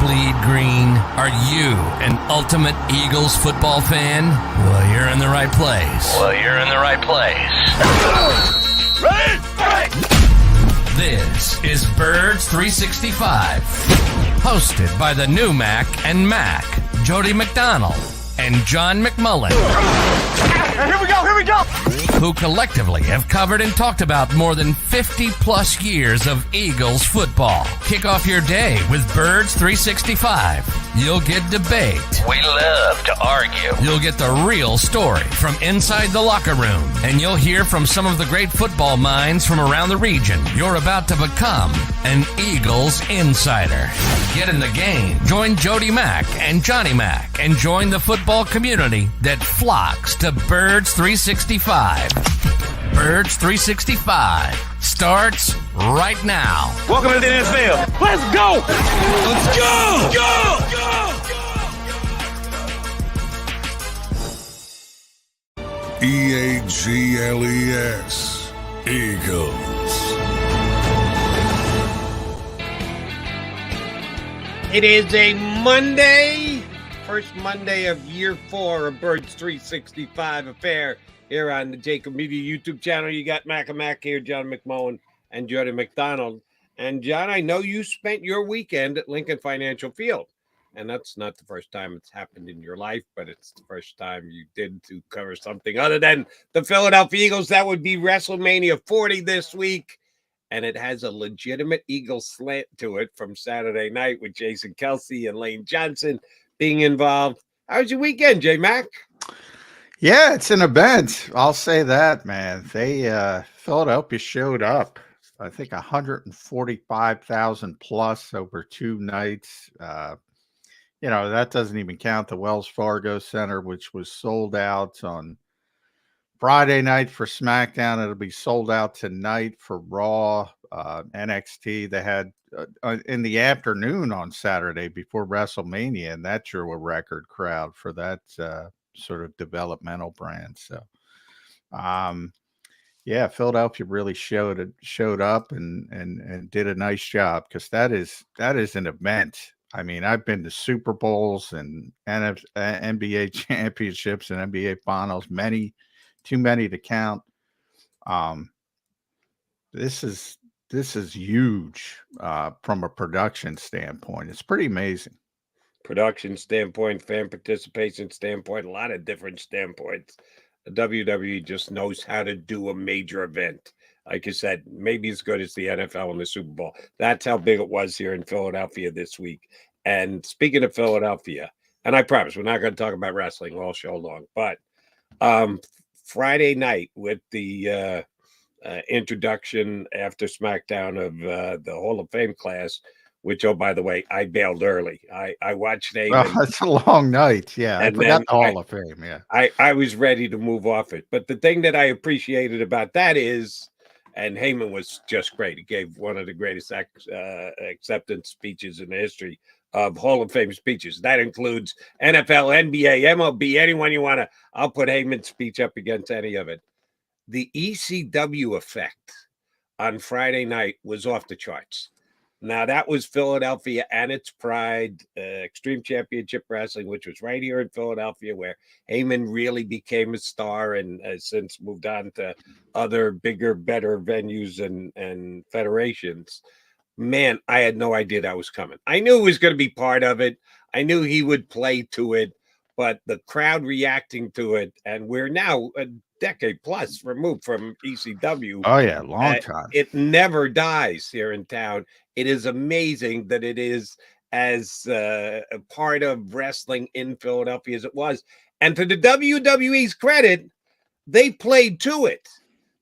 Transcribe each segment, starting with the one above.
bleed green? Are you an ultimate Eagles football fan? Well, you're in the right place. Ready? This is Birds 365, hosted by the new Mac and Mac, Jody McDonald and John McMullen. Here we go! Who collectively have covered and talked about more than 50-plus years of Eagles football. Kick off your day with Birds 365. You'll get debate. We love to argue. You'll get the real story from inside the locker room. And you'll hear from some of the great football minds from around the region. You're about to become an Eagles insider. Get in the game. Join Jody Mack and Johnny Mack and join the football community that flocks to Birds 365. Birds 365 starts right now. Welcome to the NFL. Let's go! EAGLES, Eagles. It is a Monday, first Monday of year 4 of Birds 365 affair here on the JAKIB Media YouTube channel. You got Mac and Mac here, John McMullen and Jody McDonald. And John, I know you spent your weekend at Lincoln Financial Field. And that's not the first time it's happened in your life, but it's the first time you did to cover something other than the Philadelphia Eagles. That would be WrestleMania 40 this week. And it has a legitimate Eagles slant to it from Saturday night with Jason Kelsey and Lane Johnson being involved. How was your weekend, J-Mac? Yeah, it's an event. I'll say that, man. Philadelphia showed up. I think 145,000 plus over 2 nights. That doesn't even count the Wells Fargo Center, which was sold out on Friday night for SmackDown. It'll be sold out tonight for Raw. NXT, they had in the afternoon on Saturday before WrestleMania, and that drew a record crowd for that sort of developmental brand. So, Philadelphia really showed up and did a nice job, because that is an event. I mean, I've been to Super Bowls and NBA championships and NBA finals, too many to count. This is huge from a production standpoint. It's pretty amazing. Production standpoint, fan participation standpoint, a lot of different standpoints. The WWE just knows how to do a major event. Like you said, maybe as good as the NFL and the Super Bowl. That's how big it was here in Philadelphia this week. And speaking of Philadelphia, and I promise we're not going to talk about wrestling all show long, but Friday night with the introduction after SmackDown of the Hall of Fame class, which, oh, by the way, I bailed early. I watched Heyman. Oh, it's a long night. Yeah, I forgot the Hall of Fame. Yeah, I was ready to move off it. But the thing that I appreciated about that is, and Heyman was just great. He gave one of the greatest acceptance speeches in the history of Hall of Fame speeches. That includes NFL, NBA, MLB, anyone you want to. I'll put Heyman's speech up against any of it. The ECW effect on Friday night was off the charts. Now, that was Philadelphia and its pride, Extreme Championship Wrestling, which was right here in Philadelphia, where Heyman really became a star and has since moved on to other bigger, better venues and federations. Man, I had no idea that was coming. I knew he was going to be part of it. I knew he would play to it, but the crowd reacting to it, and we're now a decade plus removed from ECW. Oh, yeah, long time. It never dies here in town. It is amazing that it is as a part of wrestling in Philadelphia as it was. And to the WWE's credit, they played to it.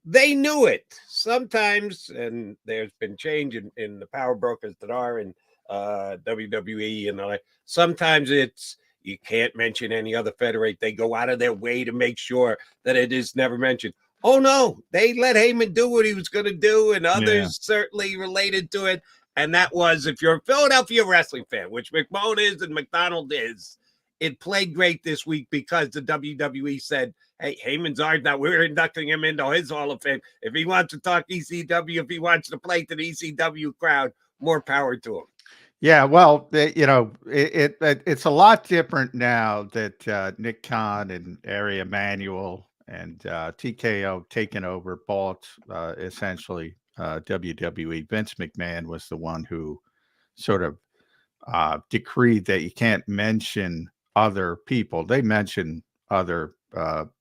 They knew it. Sometimes, and there's been change in the power brokers that are in WWE and all that. Sometimes it's, you can't mention any other federate. They go out of their way to make sure that it is never mentioned. Oh, no, they let Heyman do what he was going to do, and others certainly related to it. And that was, if you're a Philadelphia wrestling fan, which McMullen is and McDonald is, it played great this week because the WWE said, hey, Heyman's ours now. We're inducting him into his Hall of Fame. If he wants to talk ECW, if he wants to play to the ECW crowd, more power to him. Yeah, well, it's a lot different now that Nick Khan and Ari Emanuel and TKO taken over, bought essentially WWE. Vince McMahon was the one who sort of decreed that you can't mention other people. They mention other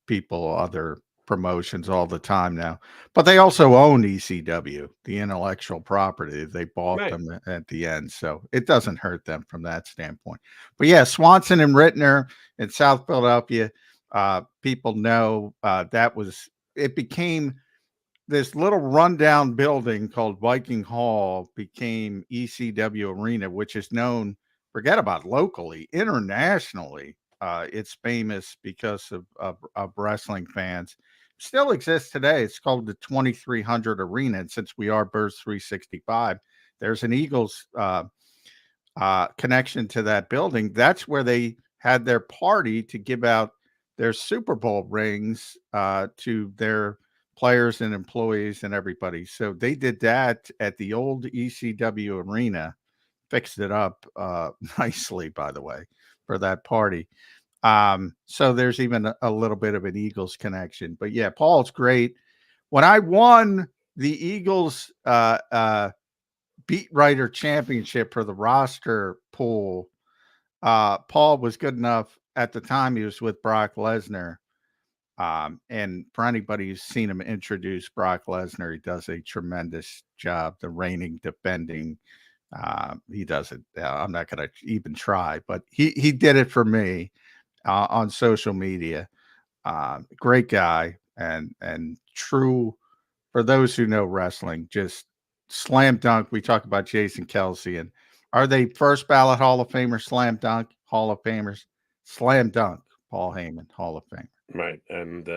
people, other promotions all the time now, but they also own ECW, the intellectual property. They bought Right. them at the end, so it doesn't hurt them from that standpoint. But yeah, Swanson and Rittner in South Philadelphia, people know that was it became this little rundown building called Viking Hall became ECW Arena, which is known, forget about locally, internationally. It's famous because of wrestling fans. Still exists today. It's called the 2300 Arena. And since we are Burst 365, there's an Eagles connection to that building. That's where they had their party to give out their Super Bowl rings to their players and employees and everybody. So they did that at the old ECW arena, fixed it up nicely, by the way, for that party. So there's even a little bit of an Eagles connection. But yeah, Paul's great. When I won the Eagles beat writer championship for the roster pool, Paul was good enough at the time. He was with Brock Lesnar. And for anybody who's seen him introduce Brock Lesnar, he does a tremendous job. The reigning, defending, he does it. I'm not going to even try, but he did it for me on social media. Great guy and true for those who know wrestling. Just slam dunk. We talk about Jason Kelsey, and are they first ballot Hall of Famers? Slam dunk Hall of Famers. Slam dunk Paul Heyman Hall of Fame. Right. And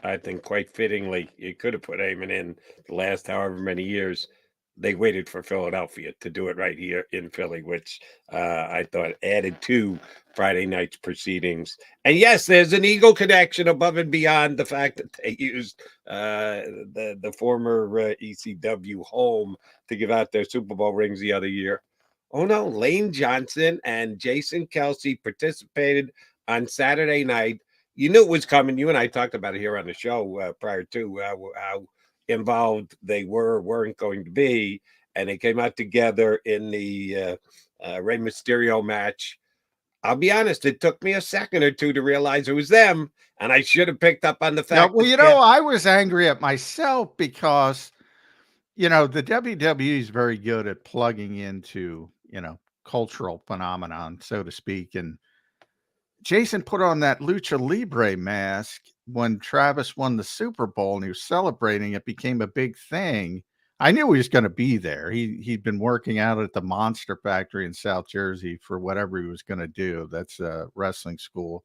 I think quite fittingly, you could have put Heyman in the last however many years. They waited for Philadelphia to do it right here in Philly, which I thought added to Friday night's proceedings. And yes, there's an Eagle connection above and beyond the fact that they used the former ECW home to give out their Super Bowl rings the other year. Oh no, Lane Johnson and Jason Kelsey participated on Saturday night. You knew it was coming. You and I talked about it here on the show prior to how involved they weren't going to be, and they came out together in the Rey Mysterio match. I'll be honest, it took me a second or two to realize it was them, and I should have picked up on the fact. Well, I was angry at myself because, the WWE is very good at plugging into, cultural phenomenon, so to speak. And Jason put on that Lucha Libre mask when Travis won the Super Bowl and he was celebrating. It became a big thing. I knew he was going to be there. He'd been working out at the Monster Factory in South Jersey for whatever he was going to do. That's a wrestling school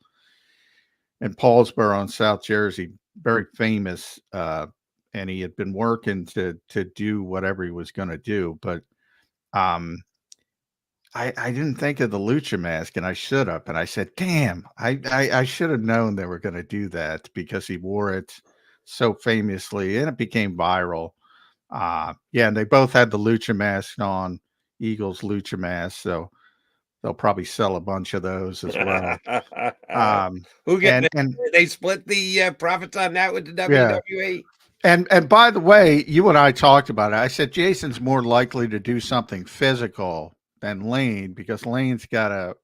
in Paulsboro in South Jersey, very famous. And he had been working to do whatever he was going to do. But I didn't think of the Lucha mask, and I should have. And I said, damn, I should have known they were going to do that because he wore it so famously, and it became viral. Yeah, and they both had the Lucha mask on, Eagles Lucha mask, so they'll probably sell a bunch of those as well. Who get they split the profits on that with the WWE? Yeah. And by the way, you and I talked about it. I said Jason's more likely to do something physical than Lane because Lane's got to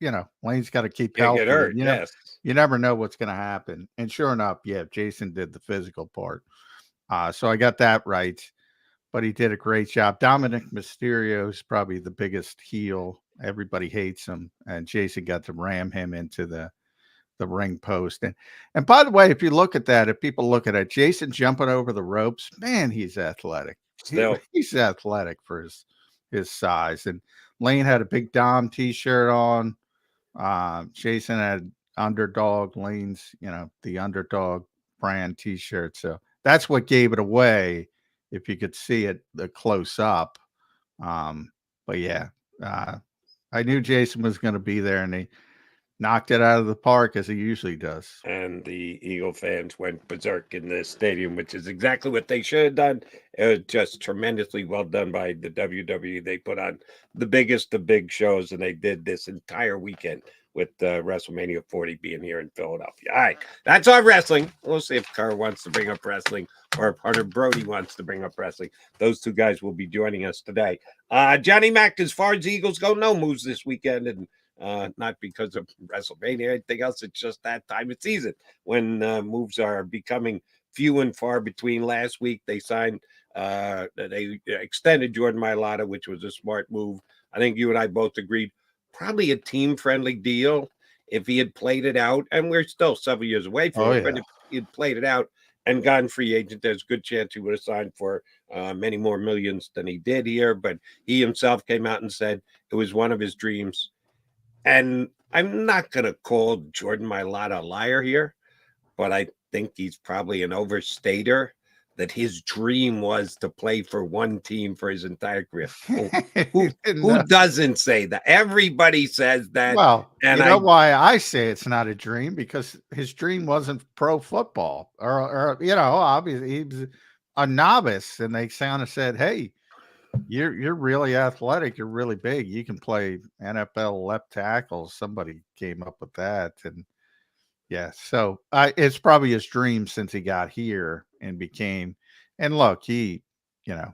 keep healthy. Get hurt, yes. You never know what's going to happen. And sure enough, yeah, Jason did the physical part. So I got that right, but he did a great job. Dominic Mysterio is probably the biggest heel. Everybody hates him, and Jason got to ram him into the ring post. And by the way, if you look at that, if people look at it, Jason jumping over the ropes, man, he's athletic. He's athletic for his size. And Lane had a big Dom t-shirt on. Jason had Underdog, Lane's, the Underdog brand t-shirt. So that's what gave it away, if you could see it the close up. But yeah, I knew Jason was going to be there, and knocked it out of the park as he usually does. And the Eagle fans went berserk in the stadium, which is exactly what they should have done. It was just tremendously well done by the WWE. They put on the biggest of big shows, and they did this entire weekend with WrestleMania 40 being here in Philadelphia. All right, that's our wrestling. We'll see if Carr wants to bring up wrestling or if Hunter Brody wants to bring up wrestling. Those two guys will be joining us today. Johnny Mac, as far as the Eagles go, no moves this weekend, and not because of WrestleMania or anything else. It's just that time of season when moves are becoming few and far between. Last week, they extended Jordan Mailata, which was a smart move. I think you and I both agreed, probably a team-friendly deal if he had played it out. And we're still several years away from it, but if he had played it out and gone free agent, there's a good chance he would have signed for many more millions than he did here. But he himself came out and said it was one of his dreams. And I'm not going to call Jordan Mailata a liar here, but I think he's probably an overstater that his dream was to play for one team for his entire career. Who doesn't say that? Everybody says that. Well, and you know why I say it's not a dream? Because his dream wasn't pro football, or obviously he was a novice, and they kind of said, "Hey, you're really athletic. You're really big. You can play NFL left tackle." Somebody came up with that, and yeah, so it's probably his dream since he got here and became. And look, he's a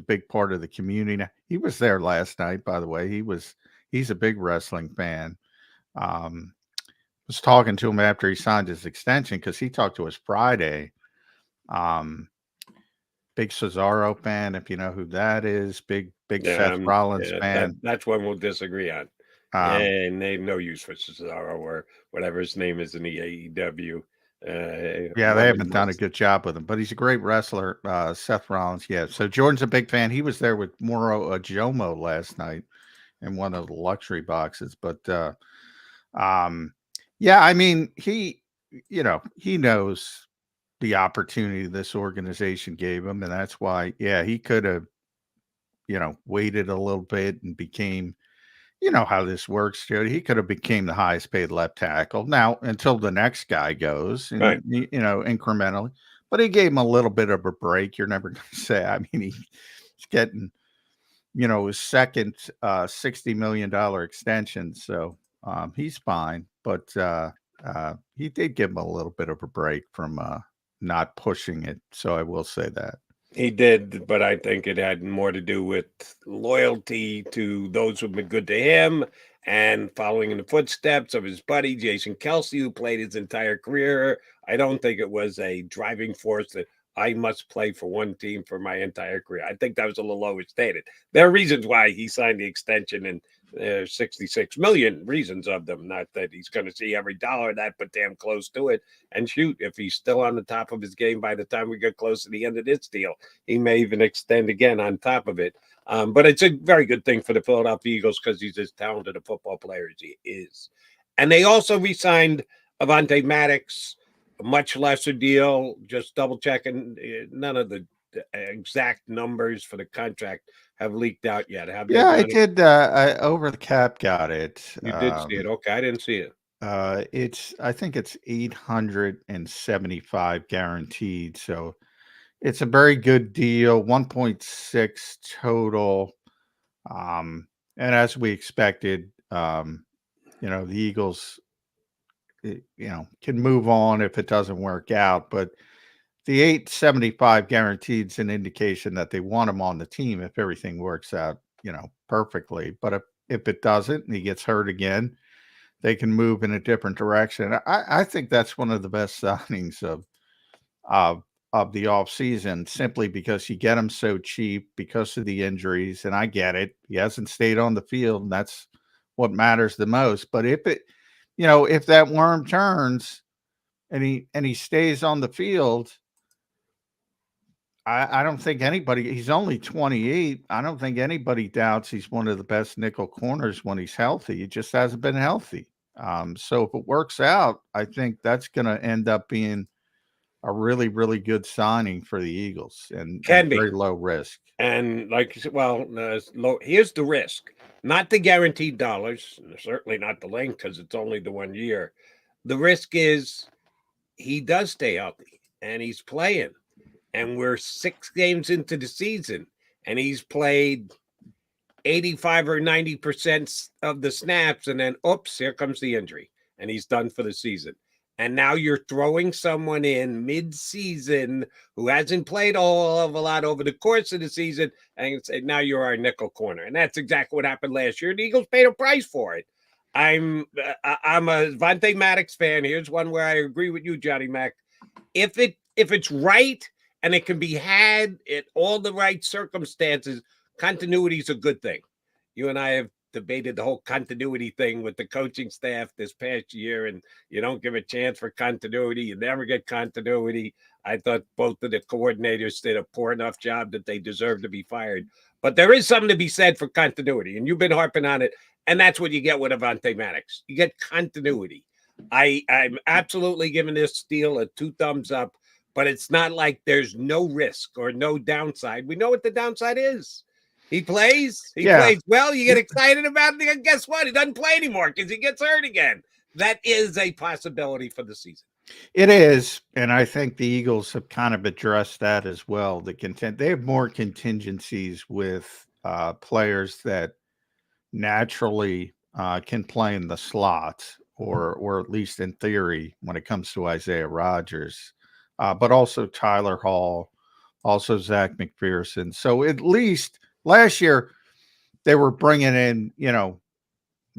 big part of the community now. He was there last night, by the way. He's a big wrestling fan. Was talking to him after he signed his extension because he talked to us Friday. Big Cesaro fan, if you know who that is. Big Seth Rollins fan. That's one we'll disagree on. And they have no use for Cesaro or whatever his name is in the AEW. They haven't done a good job with him, but he's a great wrestler. Seth Rollins, yeah. So Jordan's a big fan. He was there with Moro Ajomo last night in one of the luxury boxes. But I mean, he knows the opportunity this organization gave him, and that's why, he could have, waited a little bit and became, you know how this works, Jody. He could have became the highest paid left tackle now until the next guy goes, and, right. Incrementally. But he gave him a little bit of a break. You're never going to say. I mean, he's getting, his second $60 million extension, so he's fine. But he did give him a little bit of a break from not pushing it. So I will say that. He did, but I think it had more to do with loyalty to those who've been good to him and following in the footsteps of his buddy, Jason Kelsey, who played his entire career. I don't think it was a driving force that I must play for one team for my entire career. I think that was a little overstated. There are reasons why he signed the extension, and there's 66 million reasons of them. Not that he's going to see every dollar of that, but damn close to it. And shoot, if he's still on the top of his game by the time we get close to the end of this deal, he may even extend again on top of it. But it's a very good thing for the Philadelphia Eagles because he's as talented a football player as he is. And they also re-signed Avonte Maddox, a much lesser deal, just double checking. None of the exact numbers for the contract have leaked out yet. I did. I over the cap got it. You did see it. Okay, I didn't see it. I think it's 875 guaranteed. So it's a very good deal. 1.6 total. And as we expected, the Eagles, can move on if it doesn't work out. But the 875 guaranteed is an indication that they want him on the team if everything works out, perfectly. But if it doesn't and he gets hurt again, they can move in a different direction. I think that's one of the best signings of the offseason, simply because you get him so cheap because of the injuries. And I get it. He hasn't stayed on the field, and that's what matters the most. But if that worm turns and he stays on the field, I don't think anybody, he's only 28. I don't think anybody doubts he's one of the best nickel corners when he's healthy. He just hasn't been healthy. So if it works out, I think that's going to end up being a really, really good signing for the Eagles, and very low risk. And like you said, here's the risk. not the guaranteed dollars, certainly not the length because it's only the 1 year. The risk is he does stay healthy and he's playing, and we're 6 games into the season and he's played 85 or 90% of the snaps, and then oops, here comes the injury and he's done for the season. And now you're throwing someone in mid-season who hasn't played all of a lot over the course of the season, and say, now you're our nickel corner. And that's exactly what happened last year. The Eagles paid a price for it. I'm a Vontae Maddox fan. Here's one where I agree with you, Johnny Mac. If it's right and it can be had in all the right circumstances, continuity is a good thing. You and I have debated the whole continuity thing with the coaching staff this past year, and you don't give a chance for continuity. You never get continuity. I thought both of the coordinators did a poor enough job that they deserve to be fired. But there is something to be said for continuity, and you've been harping on it, and that's what you get with Avonte Maddox. You get continuity. I'm absolutely giving this deal a 2 thumbs up, but it's not like there's no risk or no downside. We know what the downside is. He plays well. You get excited about it. And guess what? He doesn't play anymore because he gets hurt again. That is a possibility for the season. It is, and I think the Eagles have kind of addressed that as well. They have more contingencies with players that naturally can play in the slot, or at least in theory, when it comes to Isaiah Rodgers, but also Tyler Hall, also Zach McPherson. So at least last year, they were bringing in,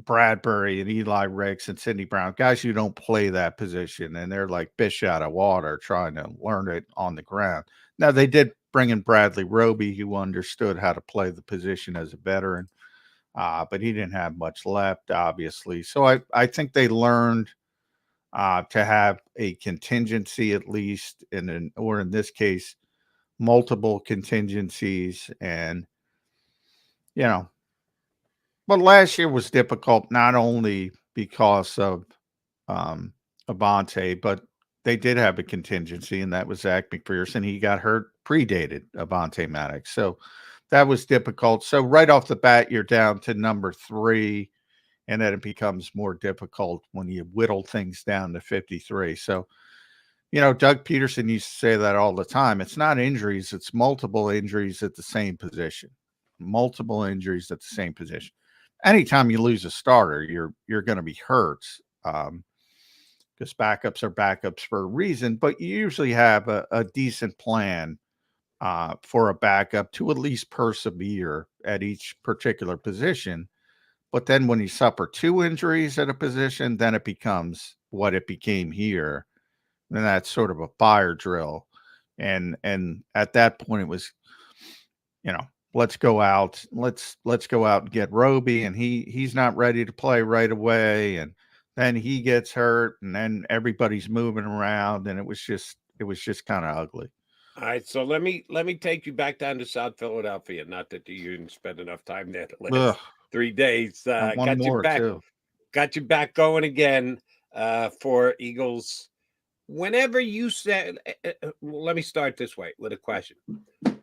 Bradbury and Eli Ricks and Sidney Brown, guys who don't play that position, and they're like fish out of water trying to learn it on the ground. Now, they did bring in Bradley Roby, who understood how to play the position as a veteran, but he didn't have much left, obviously. So I think they learned to have a contingency at least, or in this case, multiple contingencies. And but last year was difficult, not only because of Avonte, but they did have a contingency, and that was Zach McPherson. He got hurt, predated Avonte Maddox. So that was difficult. So right off the bat, you're down to number 3, and then it becomes more difficult when you whittle things down to 53. So, Doug Peterson used to say that all the time. It's not injuries, it's multiple injuries at the same position. Multiple injuries at the same position. Anytime you lose a starter, you're going to be hurt, because backups are backups for a reason. But you usually have a decent plan for a backup to at least persevere at each particular position. But then when you suffer 2 injuries at a position, then it becomes what it became here, and that's sort of a fire drill. And at that point, it was, let's go out. Let's go out and get Roby, and he's not ready to play right away, and then he gets hurt, and then everybody's moving around, and it was just kind of ugly. All right, so let me take you back down to South Philadelphia. Not that you didn't spend enough time there the last 3 days. One more too. Got you back going again for Eagles. Whenever you said, let me start this way with a question.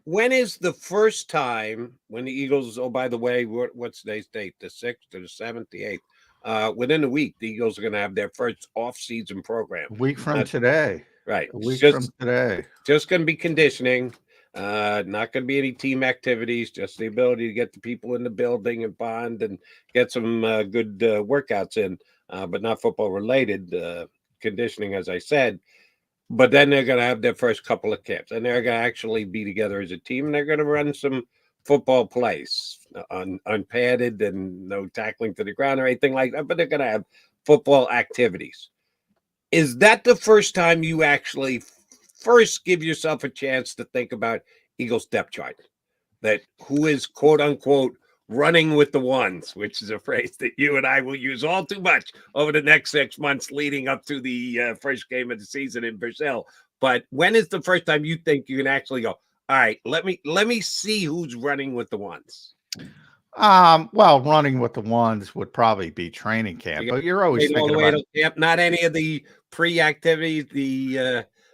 When is the first time when the Eagles, oh, by the way, what's today's date? The 6th or the 7th, the 8th? Within a week, the Eagles are going to have their first off-season program. A week from today. Right. A week from today. Just going to be conditioning. Not going to be any team activities, just the ability to get the people in the building and bond and get some good workouts in, but not football related conditioning, as I said. But then they're going to have their first couple of camps, and they're going to actually be together as a team, and they're going to run some football plays, unpadded and no tackling to the ground or anything like that, but they're going to have football activities. Is that the first time you actually first give yourself a chance to think about Eagles depth chart? That who is, quote unquote, running with the ones, which is a phrase that you and I will use all too much over the next 6 months leading up to the first game of the season in Brazil. But when is the first time you think you can actually go, all right, let me see who's running with the ones? Well, running with the ones would probably be training camp, but you're always thinking about camp, not any of the pre-activities.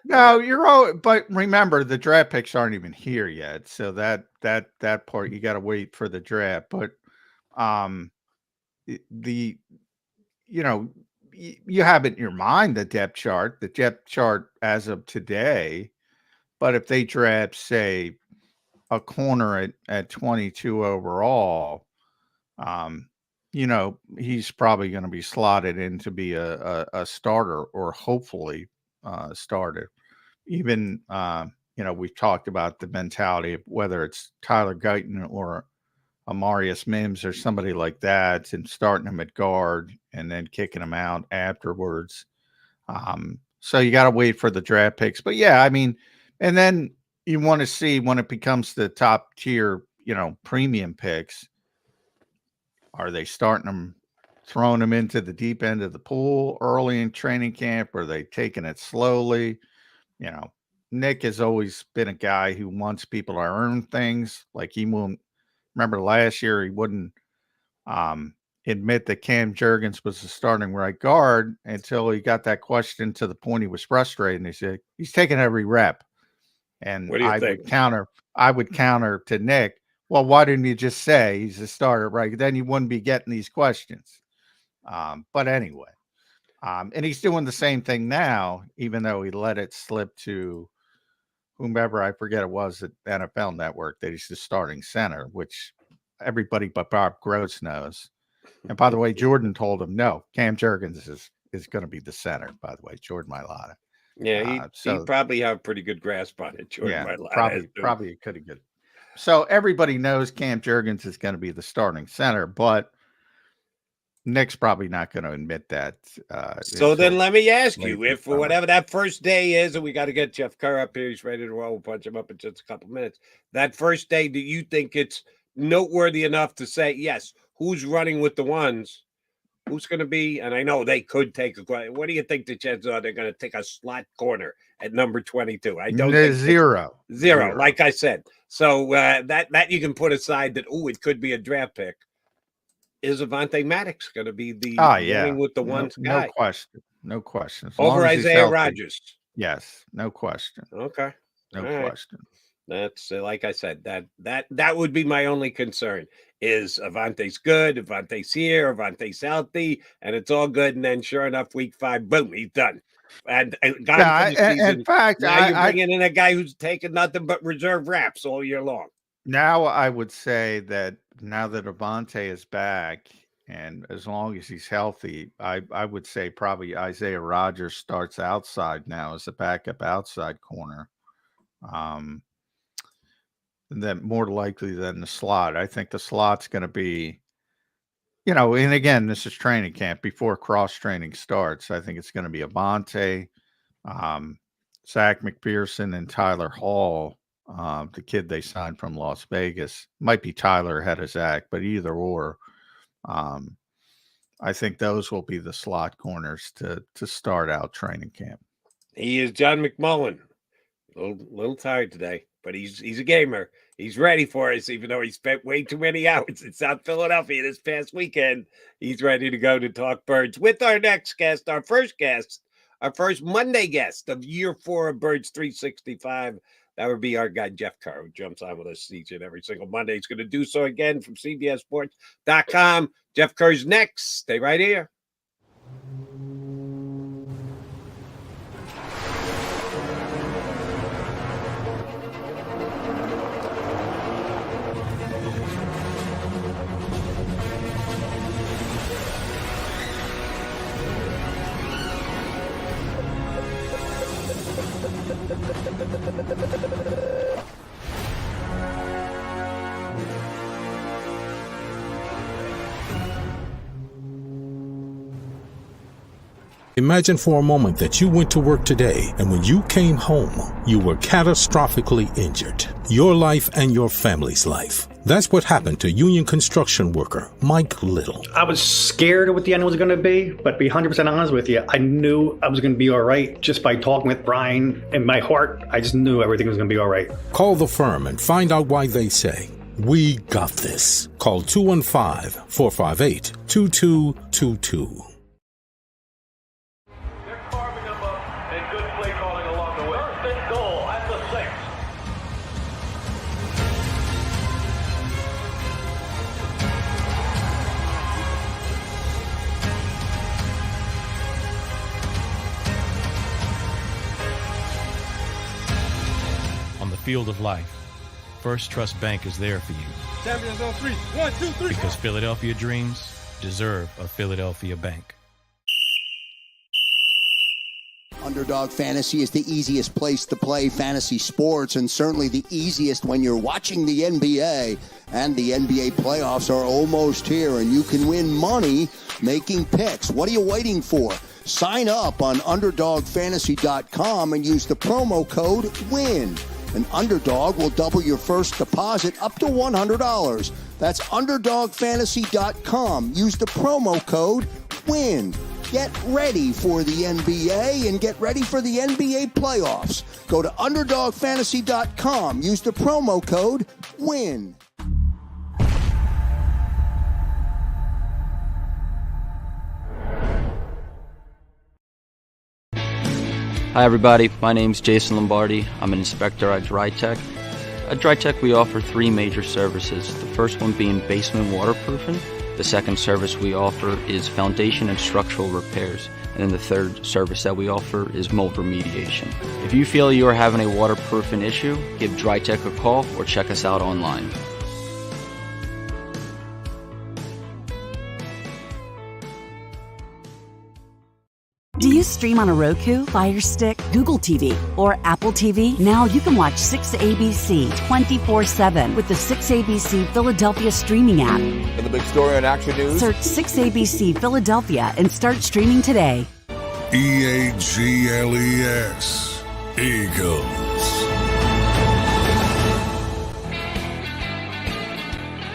No, you're all. But remember, the draft picks aren't even here yet, so that part you got to wait for the draft. But the you know, you have it in your mind, the depth chart as of today. But if they draft, say, a corner at 22 overall, he's probably going to be slotted in to be a starter, or hopefully started. Even, we've talked about the mentality of whether it's Tyler Guyton or Amarius Mims or somebody like that, and starting him at guard and then kicking him out afterwards. So you got to wait for the draft picks. But yeah, I mean, and then you want to see when it becomes the top tier, premium picks, are they starting them, throwing them into the deep end of the pool early in training camp? Or are they taking it slowly? Nick has always been a guy who wants people to earn things. Like, he won't. Remember last year, he wouldn't admit that Cam Jurgens was the starting right guard until he got that question to the point he was frustrated. And he said, he's taking every rep. And What do you think? I would counter to Nick, well, why didn't you just say he's the starter, right? Then you wouldn't be getting these questions. But anyway, and he's doing the same thing now, even though he let it slip to whomever, I forget it was, at NFL Network, that he's the starting center, which everybody but Bob Gross knows. And by the way, Jordan told him, no, Cam Jurgens is going to be the center, by the way, Jordan Mailata. Yeah, he probably have a pretty good grasp on it, Jordan. Yeah, probably could have good. So everybody knows Cam Jurgens is going to be the starting center, but Nick's probably not going to admit that. So then let me ask you, if for whatever that first day is, and we got to get Jeff Kerr up here, he's ready to roll, we'll punch him up in just a couple minutes. That first day, do you think it's noteworthy enough to say, yes, who's running with the ones? Who's going to be? And I know they could take a. What do you think the chances are they're going to take a slot corner at number 22? I don't think zero. Like I said. So that you can put aside that. Oh, it could be a draft pick. Is Avonte Maddox going to be the running with the ones guy? No question. Over Isaiah Rodgers. Yes, no question. Okay, no question. That's like I said. That would be my only concern. Is Avante's good? Avante's here. Avante's healthy, and it's all good. And then, sure enough, week 5, boom, he's done. And gone for the season. In fact, now you're bringing in a guy who's taking nothing but reserve reps all year long. Now I would say that now that Avonte is back, and as long as he's healthy, I would say probably Isaiah Rodgers starts outside now as a backup outside corner. Then more likely than the slot. I think the slot's going to be, and again, this is training camp before cross training starts. I think it's going to be Avonte, Zach McPherson, and Tyler Hall, the kid they signed from Las Vegas. Might be Tyler ahead of Zach, but either or. I think those will be the slot corners to start out training camp. He is John McMullen. A little tired today, but he's a gamer. He's ready for us, even though he spent way too many hours in South Philadelphia this past weekend. He's ready to go to talk birds with our next guest, our first Monday guest of year 4 of Birds 365. That would be our guy, Jeff Kerr, who jumps on with us each and every single Monday. He's going to do so again from CBSSports.com. Jeff Kerr's next. Stay right here. Imagine for a moment that you went to work today, and when you came home, you were catastrophically injured. Your life and your family's life. That's what happened to union construction worker Mike Little. I was scared of what the end was going to be, but to be 100% honest with you, I knew I was going to be all right just by talking with Brian. In my heart, I just knew everything was going to be all right. Call the firm and find out why they say, "We got this." Call 215-458-2222. field of life, First Trust Bank is there for you. Champions on 3. 1, 2, 3. Because Philadelphia dreams deserve a Philadelphia bank. Underdog Fantasy is the easiest place to play fantasy sports, and certainly the easiest when you're watching the NBA. And the NBA playoffs are almost here, and you can win money making picks. What are you waiting for? Sign up on UnderdogFantasy.com and use the promo code WIN. An Underdog will double your first deposit up to $100. That's UnderdogFantasy.com. Use the promo code WIN. Get ready for the NBA and get ready for the NBA playoffs. Go to UnderdogFantasy.com. Use the promo code WIN. Hi everybody, my name's Jason Lombardi. I'm an inspector at DryTech. At DryTech we offer 3 major services. The first one being basement waterproofing. The second service we offer is foundation and structural repairs. And then the third service that we offer is mold remediation. If you feel you are having a waterproofing issue, give DryTech a call or check us out online. Do you stream on a Roku, Fire Stick, Google TV, or Apple TV? Now you can watch 6ABC 24/7 with the 6ABC Philadelphia streaming app. And the big story on Action News? Search 6ABC Philadelphia and start streaming today. EAGLES. Eagles.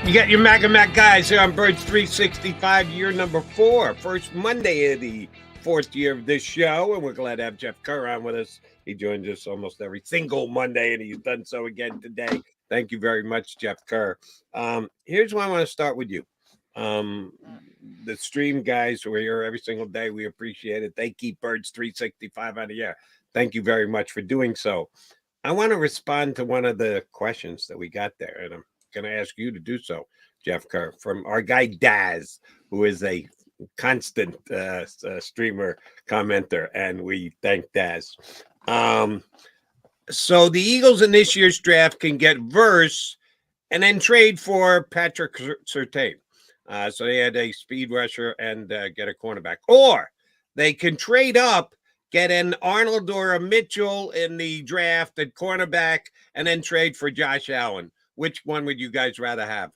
You got your Mac guys here on Birds 365, year number 4. First Monday of the 4th year of this show, and we're glad to have Jeff Kerr on with us. He joins us almost every single Monday, and he's done so again today. Thank you very much, Jeff Kerr. Here's why I want to start with you. The stream guys who are here every single day, we appreciate it. They keep Birds 365 on the air. Thank you very much for doing so. I want to respond to one of the questions that we got there, and I'm going to ask you to do so, Jeff Kerr, from our guy Daz, who is a constant streamer commenter, and we thank Daz. So the Eagles in this year's draft can get Verse and then trade for Patrick Surtain. So they had a speed rusher and get a cornerback. Or they can trade up, get an Arnold or a Mitchell in the draft at cornerback, and then trade for Josh Allen. Which one would you guys rather have?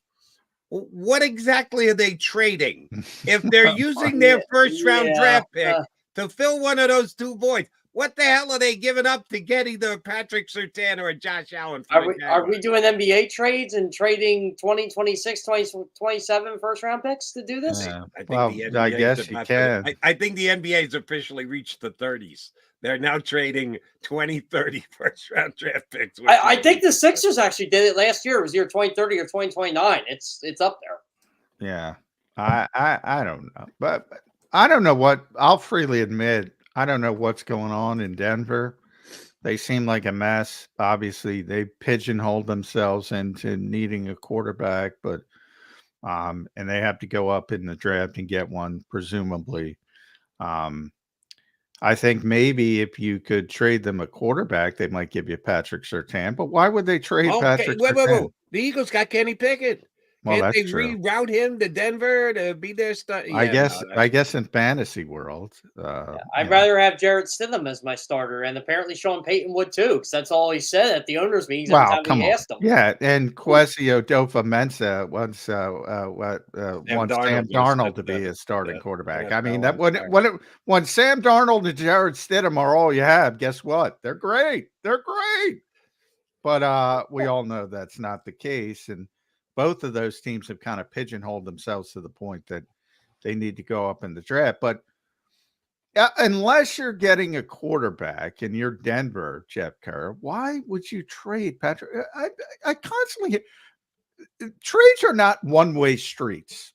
What exactly are they trading? If they're using their first-round draft pick to fill one of those 2 voids, what the hell are they giving up to get either Patrick Surtain or a Josh Allen? Are we doing NBA trades and trading 2026, 2027 first-round picks to do this? I guess you can. I think the NBA has officially reached the 30s. They're now trading 2030 first-round draft picks. I think the Sixers actually did it last year. It was either 2030 or 2029. It's up there. Yeah, I don't know, but I don't know what. I'll freely admit I don't know what's going on in Denver. They seem like a mess. Obviously, they pigeonholed themselves into needing a quarterback, but and they have to go up in the draft and get one, presumably. I think maybe if you could trade them a quarterback, they might give you Patrick Surtain. But why would they trade Patrick Surtain? Wait. The Eagles got Kenny Pickett. Well, Can't that's they true. reroute him to Denver to be their star? I guess in fantasy world, I'd rather have Jarrett Stidham as my starter, and apparently Sean Payton would too, because that's all he said at the owners' meetings. Wow, come on. Asked him. Yeah, and Kwesi Odofa-Mensah wants Sam Darnold to be his starting quarterback. I mean, when Sam Darnold and Jarrett Stidham are all you have, guess what? They're great. They're great. But we all know that's not the case, and both of those teams have kind of pigeonholed themselves to the point that they need to go up in the draft. But unless you're getting a quarterback and you're Denver, Jeff Kerr, why would you trade Patrick? I constantly trades are not one-way streets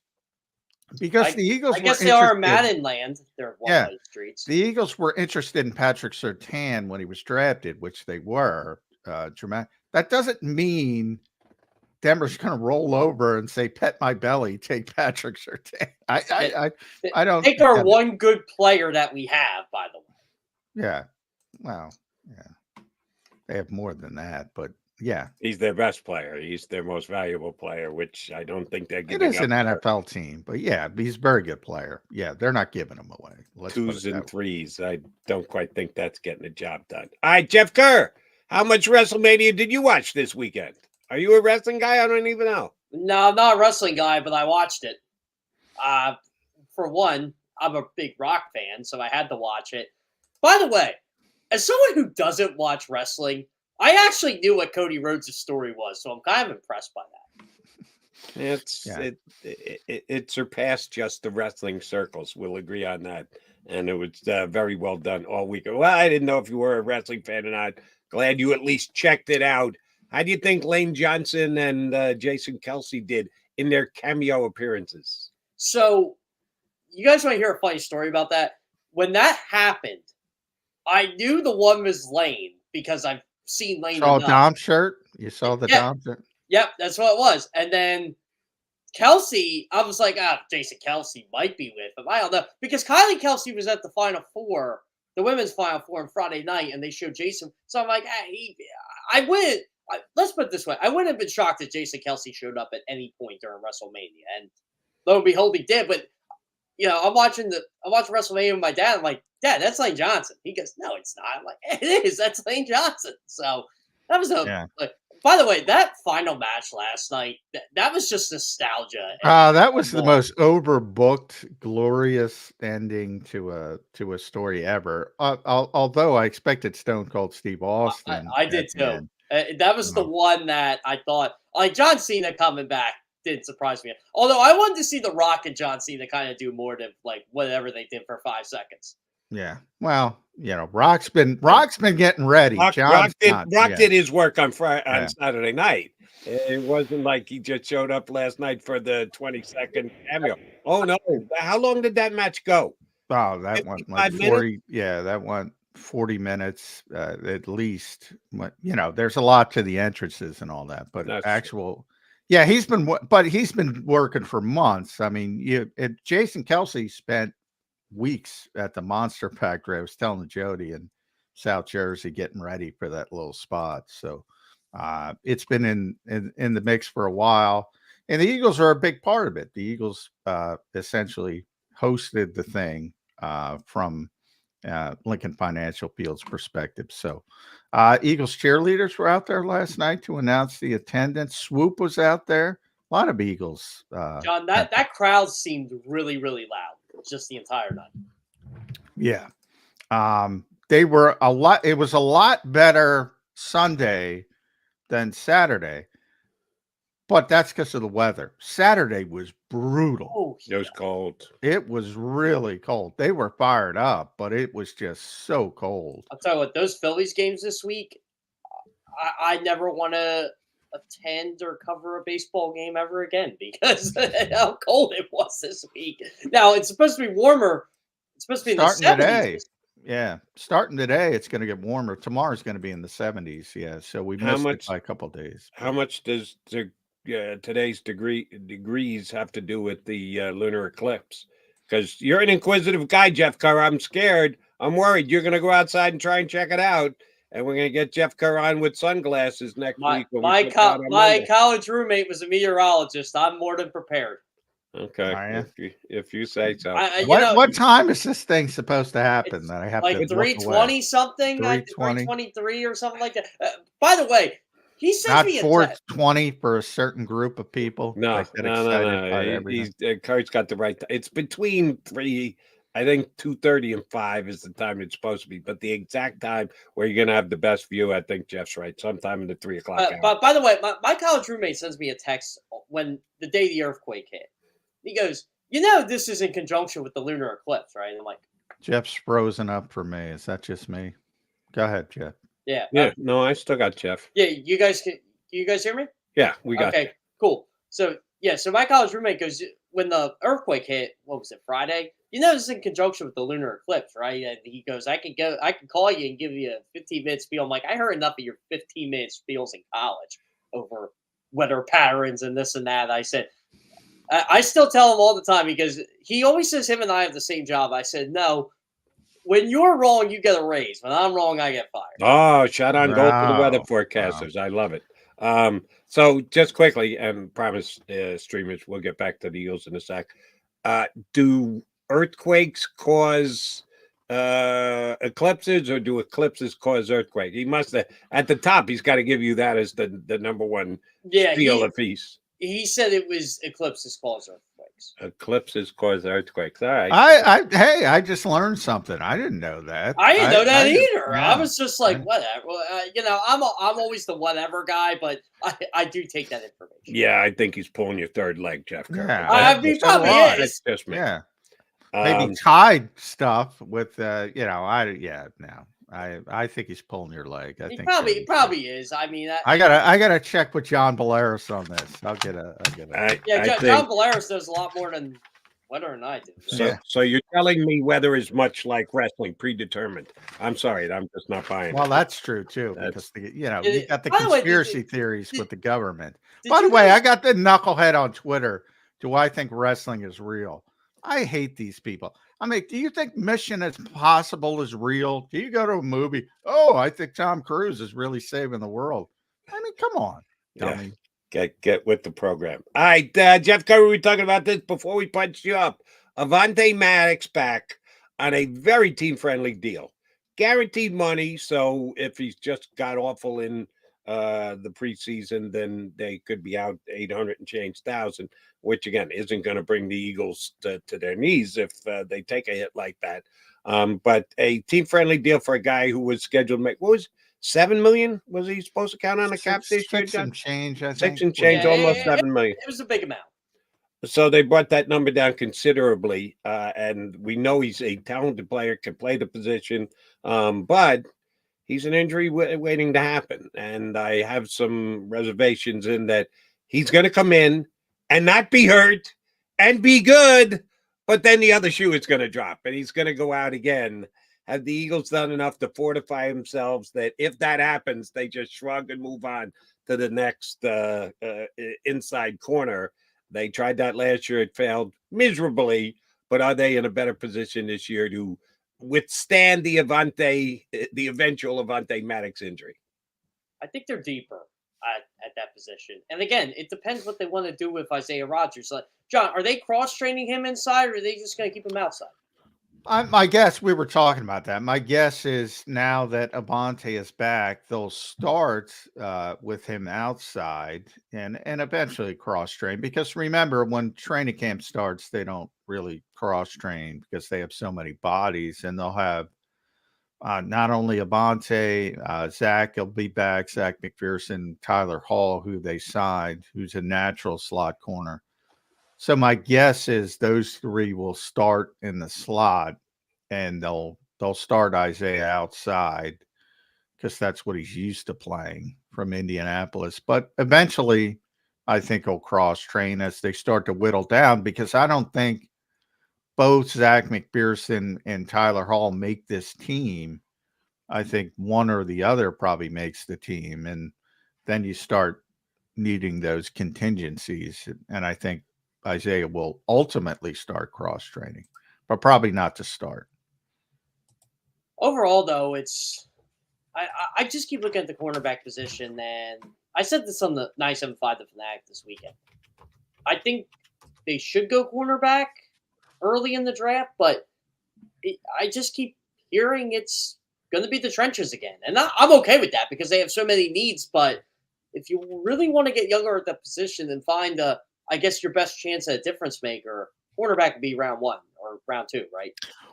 because the Eagles. I guess they are Madden land. They're one-way streets. The Eagles were interested in Patrick Surtain when he was drafted, which they were. Dramatic. That doesn't mean Denver's going to roll over and say, "Pet my belly, take Patrick Surtain." I don't take our one good player that we have. By the way, yeah, well, yeah, they have more than that, but Yeah. He's their best player. He's their most valuable player, which I don't think they're It giving is an up NFL team, but yeah, he's a very good player. Yeah, they're not giving him away. Let's put twos it and that way. threes. I don't quite think that's getting the job done. All right, Jeff Kerr, how much WrestleMania did you watch this weekend? Are you a wrestling guy? I don't even know. No, I'm not a wrestling guy, but I watched it. For one, I'm a big rock fan, so I had to watch it. By the way, as someone who doesn't watch wrestling, I actually knew what Cody Rhodes' story was, so I'm kind of impressed by that. It surpassed just the wrestling circles. We'll agree on that, and it was very well done all week. Well, I didn't know if you were a wrestling fan or not. Glad you at least checked it out. How do you think Lane Johnson and Jason Kelsey did in their cameo appearances? So, you guys want to hear a funny story about that? When that happened, I knew the one was Lane because I've seen Lane. Saw Dom shirt? You saw the Dom shirt? Yep, that's what it was. And then Kelsey, I was like, Jason Kelsey might be with him. I don't know. Because Kylie Kelsey was at the Final Four, the women's Final Four on Friday night, and they showed Jason. So I'm like, I wouldn't. Let's put it this way. I wouldn't have been shocked if Jason Kelsey showed up at any point during WrestleMania. And lo and behold, he did. But, I'm watching WrestleMania with my dad. I'm like, Dad, that's Lane Johnson. He goes, no, it's not. I'm like, it is. That's Lane Johnson. So that was by the way, that final match last night, that was just nostalgia. That was the most overbooked, glorious ending to a story ever. Although I expected Stone Cold Steve Austin. I did too. That was the one that I thought, like John Cena coming back didn't surprise me. Although I wanted to see The Rock and John Cena kind of do more than like whatever they did for 5 seconds. Yeah. Well, Rock's been getting ready. Rock did his work on Saturday night. It wasn't like he just showed up last night for the 20-second cameo. Oh no! How long did that match go? Oh, that went like 40. Minutes? Yeah, that went 40 minutes at least. There's a lot to the entrances and all that, but yeah, he's been working for months. I mean, Jason Kelsey spent weeks at the Monster Factory. I was telling Jody in South Jersey getting ready for that little spot. So it's been in the mix for a while, and the Eagles are a big part of it. The Eagles essentially hosted the thing from Lincoln Financial Field's perspective. So Eagles cheerleaders were out there last night to announce the attendance. Swoop was out there. A lot of Eagles. John, that crowd seemed really, really loud just the entire night. Yeah. They were a lot. It was a lot better Sunday than Saturday, but that's because of the weather. Saturday was brutal. Oh, yeah. It was cold. It was really cold. They were fired up, but it was just so cold. I'll tell you what, those Phillies games this week, I never want to attend or cover a baseball game ever again because how cold it was this week. Now it's supposed to be warmer. It's supposed to be in the 70s. Today. Yeah, starting today, it's going to get warmer. Tomorrow's going to be in the 70s. Yeah, so we missed it by a couple of days. How much does today's degrees have to do with the lunar eclipse? Because you're an inquisitive guy, Jeff Kerr. I'm scared. I'm worried. You're going to go outside and try and check it out. And we're going to get Jeff Kerr on with sunglasses next week. My college roommate was a meteorologist. I'm more than prepared. Okay, if you say so. What time is this thing supposed to happen? That I have like to 3:20 something, 3:23 or something like that. By the way, he sent me a 4:20 for a certain group of people. No. Kerr's got the right. It's between 3. I think 2:30 and 5 is the time it's supposed to be, but the exact time where you're going to have the best view, I think Jeff's right. Sometime in the 3 o'clock hour. But by the way, my college roommate sends me a text when the day the earthquake hit. He goes, this is in conjunction with the lunar eclipse, right? And I'm like, Jeff's frozen up for me. Is that just me? Go ahead, Jeff. Yeah. No, I still got Jeff. Yeah, you guys hear me? Yeah, we got. Okay, cool. So my college roommate goes, when the earthquake hit, what was it, Friday? This is in conjunction with the lunar eclipse, right? And he goes, I can call you and give you a 15-minute spiel. I'm like, I heard enough of your 15-minute spiels in college over weather patterns and this and that. I said, I still tell him all the time because he always says him and I have the same job. I said, no, when you're wrong, you get a raise. When I'm wrong, I get fired. Oh, shot on goal for the weather forecasters. I love it. So just quickly, and promise streamers, we'll get back to the Eagles in a sec. Do earthquakes cause eclipses, or do eclipses cause earthquakes? He must have at the top. He's got to give you that as the number one spiel of peace. He said it was eclipses cause earthquakes. Eclipses cause earthquakes. All right. Hey, I just learned something. I didn't know that. I didn't know that either. Yeah. I was just like, whatever. I'm always the whatever guy, but I do take that information. Yeah, I think he's pulling your third leg, Jeff. Yeah, I mean, probably is. That's just me. Yeah, maybe tied stuff with I think he's pulling your leg. I He think probably is. I mean, I gotta check with John Belaris on this. I'll get a. John Belaris does a lot more than Weather and I do. So you're telling me weather is much like wrestling, predetermined. I'm sorry, I'm just not buying. Well, that's true too, because you got the by the way, conspiracy theories with the government. By the way, I got the knucklehead on Twitter. Do I think wrestling is real? I hate these people. I mean, do you think Mission Impossible is real? Do you go to a movie? Oh, I think Tom Cruise is really saving the world. I mean, come on, dummy. Get with the program. All right, Jeff Curry, we were talking about this before we punched you up. Avante Maddox back on a very team-friendly deal. Guaranteed money, so if he's just got awful in the preseason, then they could be out 800 and change thousand, which again isn't going to bring the Eagles to their knees if they take a hit like that. But a team-friendly deal for a guy who was scheduled to make, what was $7 million? Was he supposed to count on a cap this year? 6 and change, I think. 6 and change, almost $7 million. It was a big amount. So they brought that number down considerably, and we know he's a talented player, can play the position, but he's an injury waiting to happen. And I have some reservations in that he's going to come in and not be hurt and be good, but then the other shoe is going to drop, and he's going to go out again. Have the Eagles done enough to fortify themselves that if that happens, they just shrug and move on to the next inside corner? They tried that last year. It failed miserably, but are they in a better position this year to withstand the eventual Avante Maddox injury? I think they're deeper at that position. And again, it depends what they want to do with Isaiah Rodgers. Like, John, are they cross-training him inside, or are they just going to keep him outside? My guess, we were talking about that. My guess is now that Avante is back, they'll start with him outside and eventually cross-train. Because remember, when training camp starts, they don't really cross-train because they have so many bodies. And they'll have not only Avante, Zach will be back, Zach McPherson, Tyler Hall, who they signed, who's a natural slot corner. So my guess is those three will start in the slot, and they'll start Isaiah outside because that's what he's used to playing from Indianapolis. But eventually, I think he'll cross-train as they start to whittle down, because I don't think both Zach McPherson and Tyler Hall make this team. I think one or the other probably makes the team, and then you start needing those contingencies. And I think Isaiah will ultimately start cross-training, but probably not to start. Overall, though, I just keep looking at the cornerback position, and I said this on the 975 The Fanatic this weekend. I think they should go cornerback early in the draft, but I just keep hearing it's going to be the trenches again. And I'm okay with that because they have so many needs, but if you really want to get younger at that position and find I guess your best chance at a difference maker, cornerback would be round 1 or round 2, right?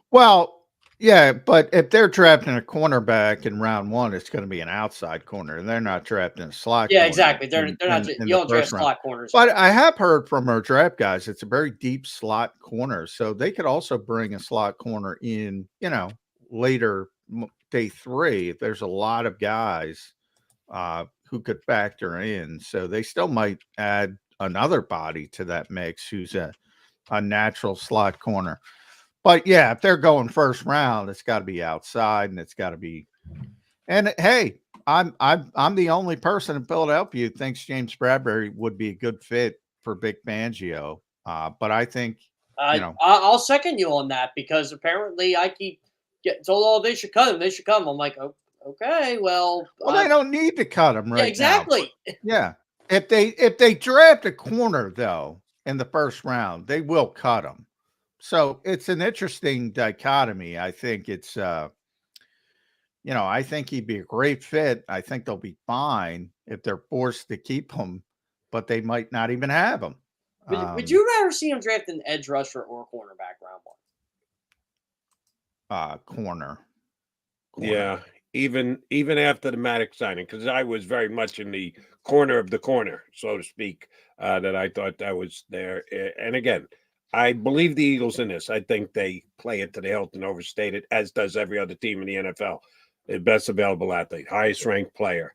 Well, yeah, but if they're drafting a cornerback in round 1, it's going to be an outside corner, and they're not drafting a slot corner. Yeah, exactly. They're not. You don't draft slot corners. But I have heard from our draft guys, it's a very deep slot corner, so they could also bring a slot corner in, later day 3. If there's a lot of guys who could factor in, so they still might add another body to that mix who's a natural slot corner. But yeah, if they're going first round, it's got to be outside, and it's got to be. And hey, I'm the only person in Philadelphia who thinks James Bradbury would be a good fit for Vic Fangio. But I think I'll second you on that, because apparently I keep getting told, "Oh, they should cut him. They should cut him." I'm like, "Oh, okay, well, they don't need to cut him right yeah, exactly. now. Yeah. If they draft a corner though in the first round, they will cut him. So it's an interesting dichotomy. I think it's I think he'd be a great fit. I think they'll be fine if they're forced to keep him, but they might not even have him. Would you rather see him draft an edge rusher or a cornerback round one? Corner. Yeah, even after the Maddox signing, because I was very much in the corner of the corner, so to speak, that I thought that was there. And again, I believe the Eagles in this. I think they play it to the hilt and overstate it, as does every other team in the NFL. The best available athlete, highest ranked player.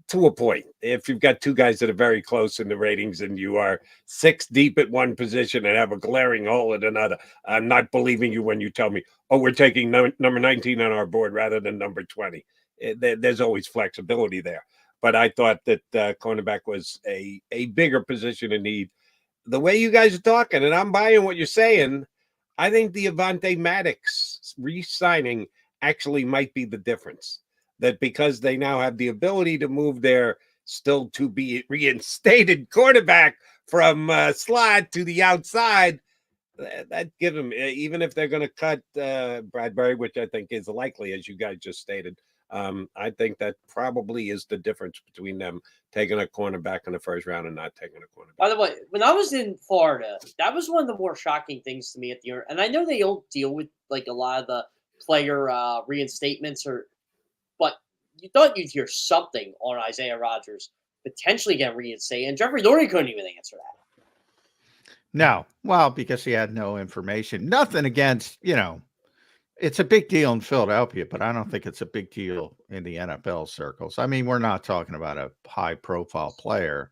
To a point, if you've got two guys that are very close in the ratings and you are 6 deep at one position and have a glaring hole at another, I'm not believing you when you tell me, oh, we're taking number 19 on our board rather than number 20. There's always flexibility there. But I thought that cornerback was a bigger position in need. The way you guys are talking, and I'm buying what you're saying, I think the Avonte Maddox re-signing actually might be the difference. That because they now have the ability to move their still to be reinstated quarterback from slot to the outside, that give them, even if they're going to cut Bradbury, which I think is likely, as you guys just stated, I think that probably is the difference between them taking a cornerback in the first round and not taking a cornerback. By the way, when I was in Florida, that was one of the more shocking things to me at the end. And I know they don't deal with like a lot of the player reinstatements, but you thought you'd hear something on Isaiah Rodgers potentially get reinstated, and Jeffrey Lurie couldn't even answer that. No, well, because he had no information. Nothing against, it's a big deal in Philadelphia, but I don't think it's a big deal in the NFL circles. I mean, we're not talking about a high-profile player.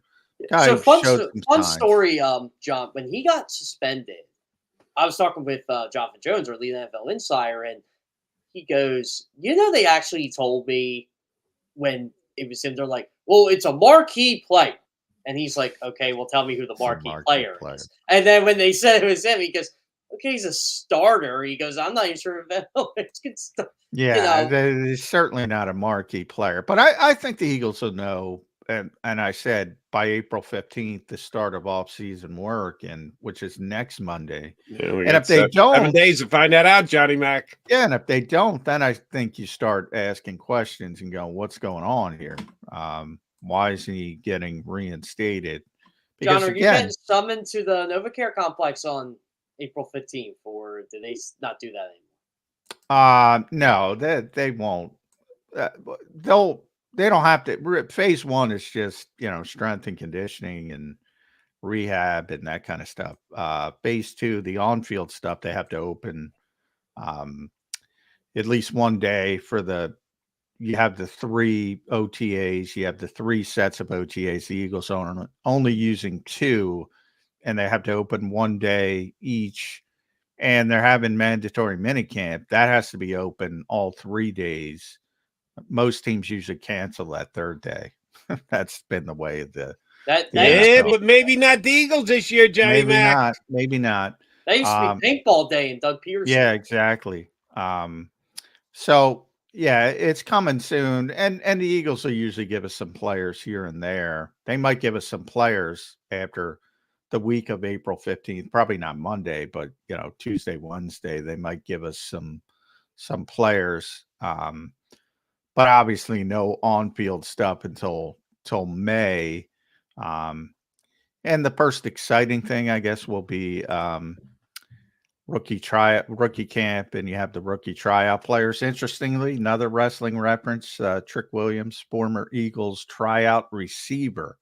So fun story, John. When he got suspended, I was talking with Jonathan Jones, our lead NFL insider, and he goes, they actually told me when it was him, they're like, well, it's a marquee player. And he's like, okay, well, tell me who the marquee player is. And then when they said it was him, he goes, okay, he's a starter. He goes, I'm not even sure if it's good stuff. Yeah, he's certainly not a marquee player. But I think the Eagles will know. And I said by April 15th, the start of off-season work, which is next Monday. Yeah, and if they don't, 7 days to find that out, Johnny Mac. Yeah, and if they don't, then I think you start asking questions and going, "What's going on here? Why is he getting reinstated?" Because, John, are you getting summoned to the NovaCare complex on April 15th, or do they not do that anymore? No, they won't. They don't have to. Phase 1 is just, strength and conditioning and rehab and that kind of stuff. Phase 2, the on-field stuff, they have to open at least one day you have the 3 OTAs, you have the 3 sets of OTAs. The Eagles are only using 2, and they have to open one day each. And they're having mandatory minicamp. That has to be open all 3 days. Most teams usually cancel that third day. That's been the way of the. But maybe not the Eagles this year, Johnny Mac. Maybe not. That used to be paintball day in Doug Peterson. Yeah, exactly. So yeah, it's coming soon, and the Eagles will usually give us some players here and there. They might give us some players after the week of April 15th. Probably not Monday, but Tuesday, Wednesday, they might give us some players. But obviously no on-field stuff until May. And the first exciting thing, I guess, will be rookie camp, and you have the rookie tryout players. Interestingly, another wrestling reference, Trick Williams, former Eagles tryout receiver.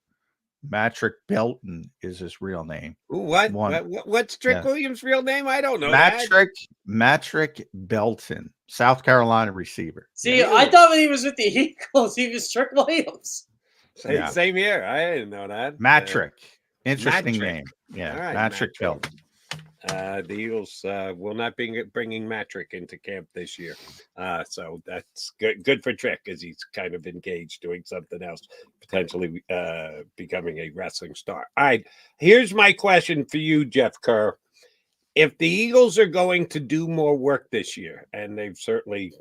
Matrick Belton is his real name. What's Trick Williams' real name? I don't know. Matrick Belton, South Carolina receiver. See, I thought when he was with the Eagles, he was Trick Williams. Same here. I didn't know that. Matrick. Interesting name. Yeah, right, Matrick Belton. The Eagles will not be bringing Matrick into camp this year. So that's good for Trick, as he's kind of engaged doing something else, potentially becoming a wrestling star. All right, here's my question for you, Jeff Kerr. if the Eagles are going to do more work this year, and they've certainly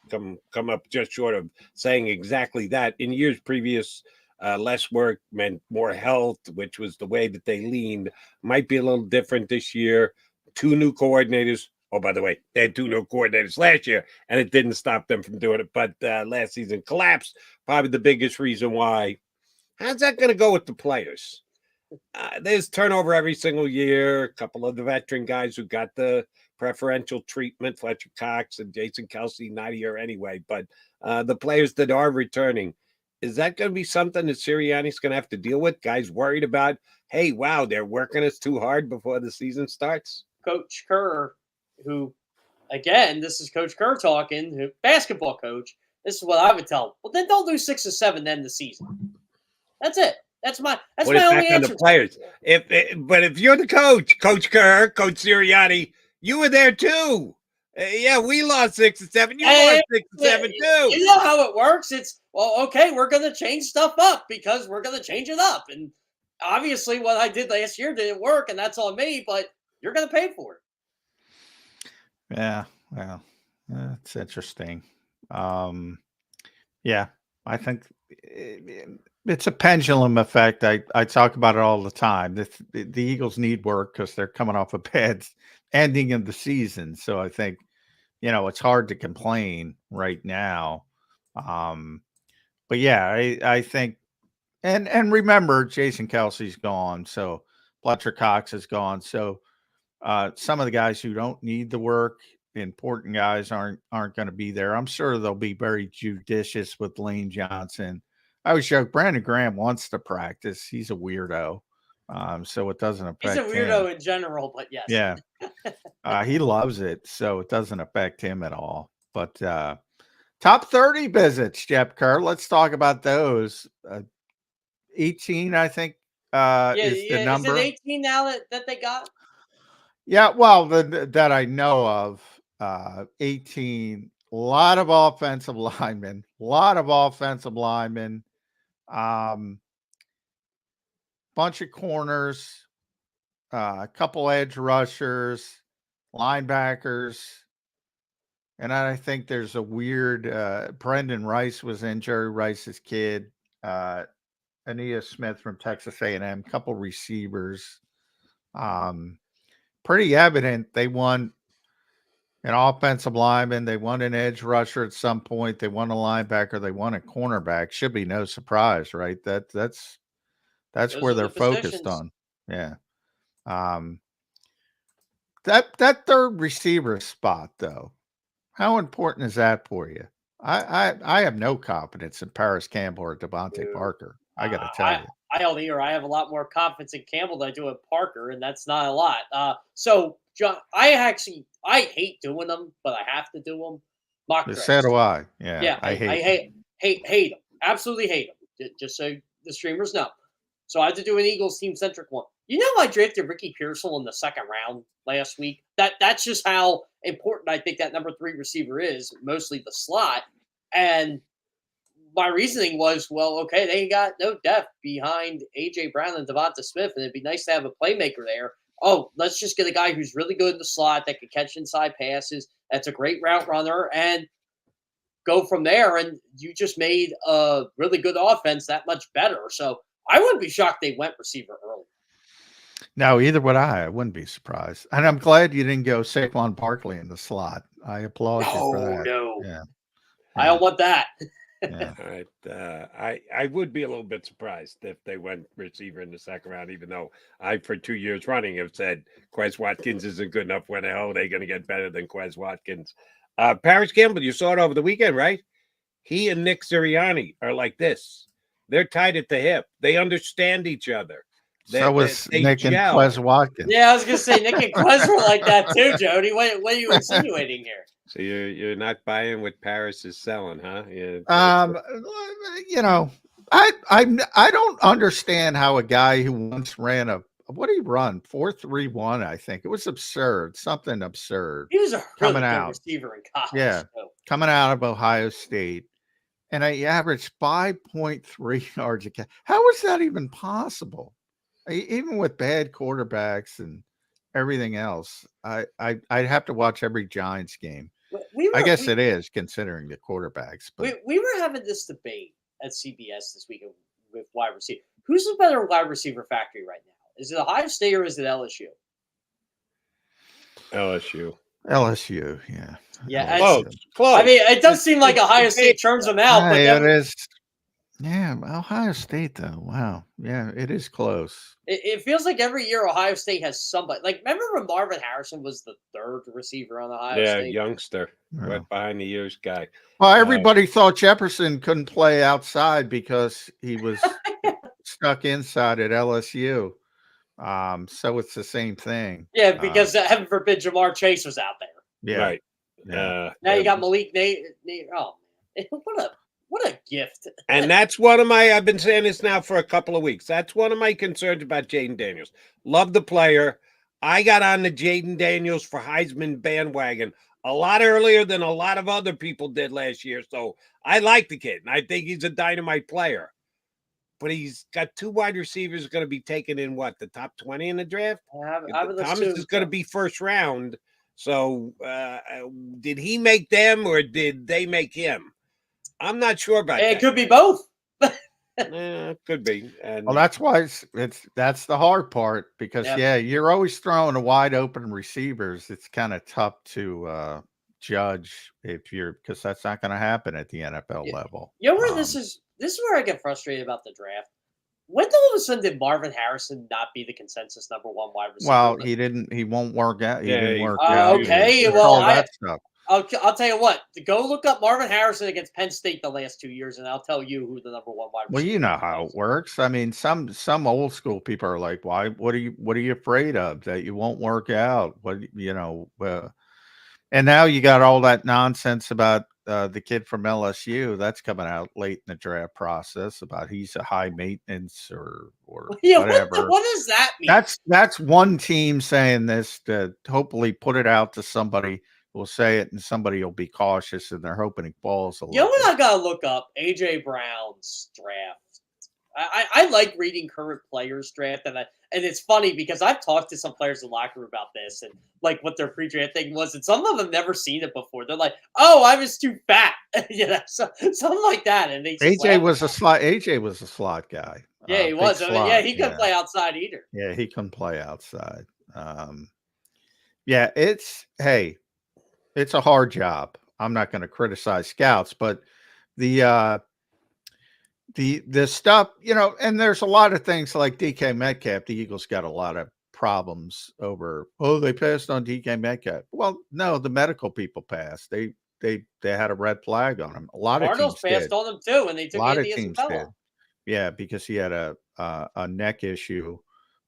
come up just short of saying exactly that. In years previous, less work meant more health, which was the way that they leaned. Might be a little different this year. 2 new coordinators. Oh, by the way, they had 2 new coordinators last year, and it didn't stop them from doing it. But last season collapsed. Probably the biggest reason why. How's that going to go with the players? There's turnover every single year. A couple of the veteran guys who got the preferential treatment, Fletcher Cox and Jason Kelsey, not here anyway. But the players that are returning, is that going to be something that Sirianni's going to have to deal with? Guys worried about, hey, wow, they're working us too hard before the season starts? Coach Kerr, who, again, this is Coach Kerr talking, basketball coach. This is what I would tell him. Well, then don't do 6 or 7 then the season. That's it. That's my only answer. The players. But if you're the coach, Coach Kerr, Coach Sirianni, you were there too. Yeah, we lost 6 and 7. You lost 6 and 7 too. You know how it works. It's, well, okay, we're going to change stuff up because we're going to change it up. And obviously what I did last year didn't work, and that's on me, but you're going to pay for it. Yeah, well, that's interesting. Yeah, I think it's a pendulum effect. I talk about it all the time. The Eagles need work because they're coming off a bad ending of the season. So I think, it's hard to complain right now. But yeah, I think, and remember, Jason Kelsey's gone. So Fletcher Cox is gone. So some of the guys who don't need the work, the important guys aren't going to be there. I'm sure they'll be very judicious with Lane Johnson. I always joke, Brandon Graham wants to practice. He's a weirdo. So it doesn't affect him. He's a weirdo in general, but yes. Yeah. He loves it. So it doesn't affect him at all. But top 30 visits, Jeff Kerr. Let's talk about those. 18, I think, is the number. Is it 18 now that they got? Yeah, well, that I know of, 18. A lot of offensive linemen. Bunch of corners, a couple edge rushers, linebackers, and I think there's a weird Brendan Rice was in, Jerry Rice's kid, Ania Smith from Texas A&M, couple receivers. Pretty evident they won an offensive lineman, they won an edge rusher at some point, they won a linebacker, they won a cornerback. Should be no surprise, right? That's where they're focused on. Yeah. That third receiver spot, though, how important is that for you? I have no confidence in Paris Campbell or Devontae Parker. I got to tell you. I have a lot more confidence in Campbell than I do in Parker, and that's not a lot. So, John, I hate doing them, but I have to do them. Mock drafts. So do I. Yeah. I hate them. Absolutely hate them. Just so the streamers know. So I had to do an Eagles team-centric one. You know, I drafted Ricky Pearsall in the 2nd round last week. That's just how important I think that number 3 receiver is, mostly the slot. And my reasoning was, well, okay, they got no depth behind A.J. Brown and Devonta Smith, and it'd be nice to have a playmaker there. Oh, let's just get a guy who's really good in the slot that can catch inside passes, that's a great route runner, and go from there. And you just made a really good offense that much better. So I wouldn't be shocked they went receiver early. No, either would I. I wouldn't be surprised. And I'm glad you didn't go Saquon Barkley in the slot. I applaud you for that. No. Yeah. I don't want that. Yeah. All right. I would be a little bit surprised if they went receiver in the 2nd round, even though I, for 2 years running, have said Quez Watkins isn't good enough. When the hell are they going to get better than Quez Watkins? Paris Campbell, you saw it over the weekend, right? He and Nick Sirianni are like this. They're tied at the hip. They understand each other. So was Nick and Quez Watkins. Yeah, I was going to say Nick and Quez were like that too, Jody. What are you insinuating here? So you're not buying what Paris is selling, huh? Yeah. I don't understand how a guy who once ran what did he run? 4.31, I think. It was absurd. Something absurd. He was a really good receiver in college. Yeah. Coming out of Ohio State. And I averaged 5.3 yards a catch. How is that even possible? Even with bad quarterbacks and everything else, I'd have to watch every Giants game. We I guess it is considering the quarterbacks. But we were having this debate at CBS this week with wide receiver. Who's the better wide receiver factory right now? Is it Ohio State or is it LSU? LSU. LSU, yeah. Yeah, close. I mean, it does seem like Ohio State churns them out, but it is. Yeah, Ohio State though. Wow. Yeah, it is close. It feels like every year Ohio State has somebody. Like, remember when Marvin Harrison was the third receiver on Ohio State? Yeah, youngster, went behind the years guy. Well, everybody thought Jefferson couldn't play outside because he was stuck inside at LSU. So it's the same thing. Yeah, because heaven forbid Jamar Chase was out there. Yeah. Right. Yeah. Now you got Malik Nate. Oh, man. What a gift. And that's one of my, I've been saying this now for a couple of weeks. That's one of my concerns about Jaden Daniels. Love the player. I got on the Jaden Daniels for Heisman bandwagon a lot earlier than a lot of other people did last year. So I like the kid, and I think he's a dynamite player. But he's got two wide receivers going to be taken in the top 20 in the draft? Thomas is going to be first round. So did he make them or did they make him? I'm not sure about that. It could be both. It could be. And well, that's why that's the hard part because you're always throwing a wide open receivers. It's kind of tough to judge because that's not going to happen at the NFL level. You know where this is where I get frustrated about the draft. When all of a sudden did Marvin Harrison not be the consensus number one wide receiver? Well, he won't work out. He didn't work out. Okay, well, I'll tell you what. Go look up Marvin Harrison against Penn State the last 2 years, and I'll tell you who the number one wide receiver. Well, you know how it works. I mean, some old school people are like, "Why? What are you afraid of? That you won't work out? What and now you got all that nonsense about the kid from LSU that's coming out late in the draft process about he's a high maintenance or whatever. What does that mean? That's one team saying this to hopefully put it out to somebody. Will say it and somebody will be cautious and they're hoping he falls a little. You know what I gotta look up? AJ Brown's draft. I like reading current players' draft, and it's funny because I've talked to some players in the locker room about this and like what their pre-draft thing was, and some of them never seen it before. They're like, "Oh, I was too fat," something like that. And AJ was a slot guy. Yeah, he was. Slot, he couldn't play outside either. Yeah, he couldn't play outside. It's a hard job. I'm not going to criticize scouts, but the stuff, and there's a lot of things like DK Metcalf. The Eagles got a lot of problems over, they passed on DK Metcalf. Well, no, the medical people passed. They had a red flag on him. A lot Cardinals of teams passed on him too, and they took a lot of Andy teams Isabella. did. Yeah, because he had a neck issue.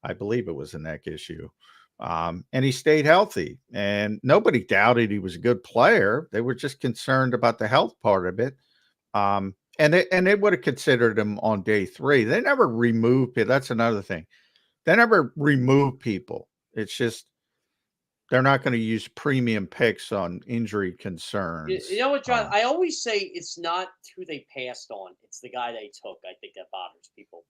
I believe it was a neck issue. And he stayed healthy and nobody doubted he was a good player. They were just concerned about the health part of it. And they would have considered him on day 3. They never removed it. That's another thing. They never remove people. It's just, they're not going to use premium picks on injury concerns. You know what, John? I always say it's not who they passed on. It's the guy they took. I think that bothers people.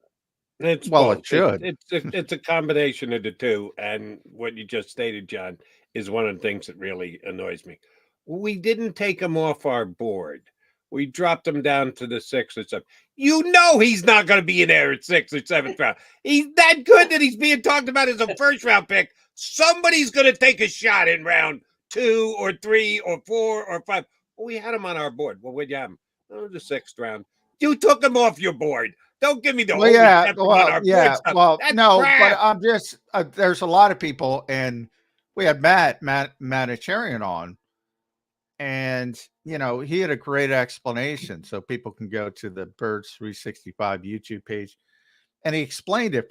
It should. It's a combination of the two, and what you just stated, John, is one of the things that really annoys me. We didn't take him off our board. We dropped him down to the 6th or 7th. He's not going to be in there at 6th or 7th round. He's that good that he's being talked about as a first round pick. Somebody's going to take a shot in round 2 or 3 or 4 or 5. Well, we had him on our board. Well, where'd you have him? Oh, the 6th round. You took him off your board. Don't give me the but I'm just there's a lot of people, and we had Matt Manicherian on, and he had a great explanation, so people can go to the Birds 365 YouTube page, and he explained it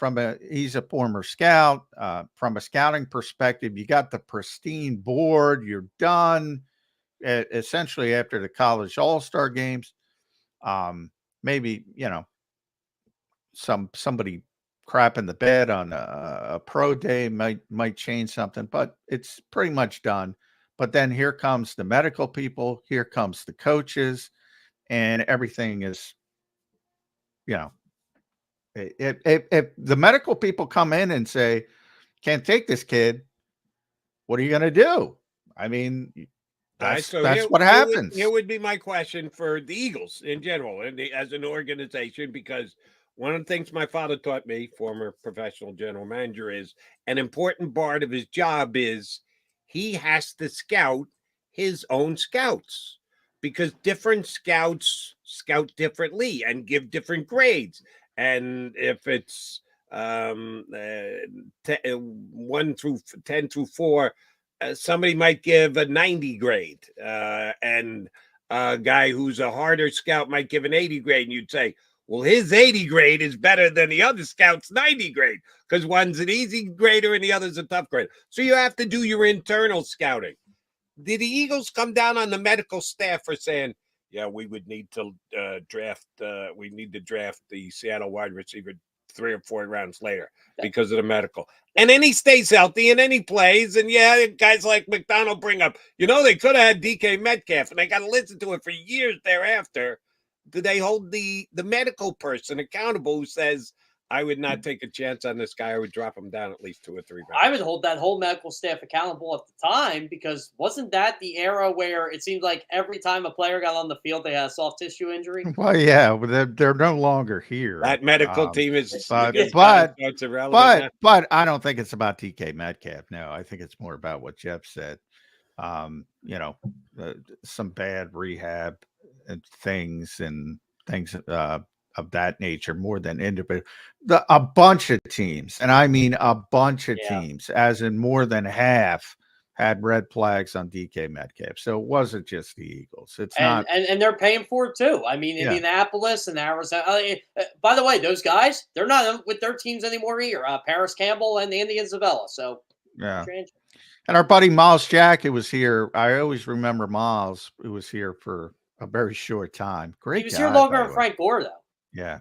he's a former scout, from a scouting perspective. You got the pristine board, you're done essentially after the college all-star games. Maybe somebody crap in the bed on a pro day might change something, but it's pretty much done. But then here comes the medical people, here comes the coaches, and everything is, if the medical people come in and say, can't take this kid, what are you going to do? I mean, that's so what happens. Here would be my question for the Eagles in general and as an organization, because one of the things my father taught me, former professional general manager, is an important part of his job is he has to scout his own scouts, because different scouts scout differently and give different grades. And if it's 1 through 10 through 4, somebody might give a 90 grade, and a guy who's a harder scout might give an 80 grade, and you'd say, well, his 80 grade is better than the other scout's 90 grade, because one's an easy grader and the other's a tough grader. So you have to do your internal scouting. Did the Eagles come down on the medical staff for saying, yeah, we would need to draft the Seattle wide receiver 3 or 4 rounds later because of the medical? And then he stays healthy and then he plays. And yeah, guys like McDonald bring up, they could have had DK Metcalf, and I got to listen to it for years thereafter. Do they hold the medical person accountable who says, I would not take a chance on this guy. I would drop him down at least 2 or 3 rounds? I would hold that whole medical staff accountable at the time, because wasn't that the era where it seemed like every time a player got on the field, they had a soft tissue injury? Well, yeah, they're no longer here. That medical team is, but irrelevant. But I don't think it's about DK Metcalf. No, I think it's more about what Jeff said. Some bad rehab and things of that nature, more than individual. A bunch of teams, and I mean a bunch of teams, as in more than half, had red flags on DK Metcalf. So it wasn't just the Eagles. It's not, and they're paying for it too. I mean, Indianapolis and Arizona. By the way, those guys, they're not with their teams anymore either. Paris Campbell and Andy Isabella. So yeah. And our buddy Miles Jack, who was here. I always remember Miles, who was here for a very short time. Great. He was here longer than Frank Gore, though. Yeah.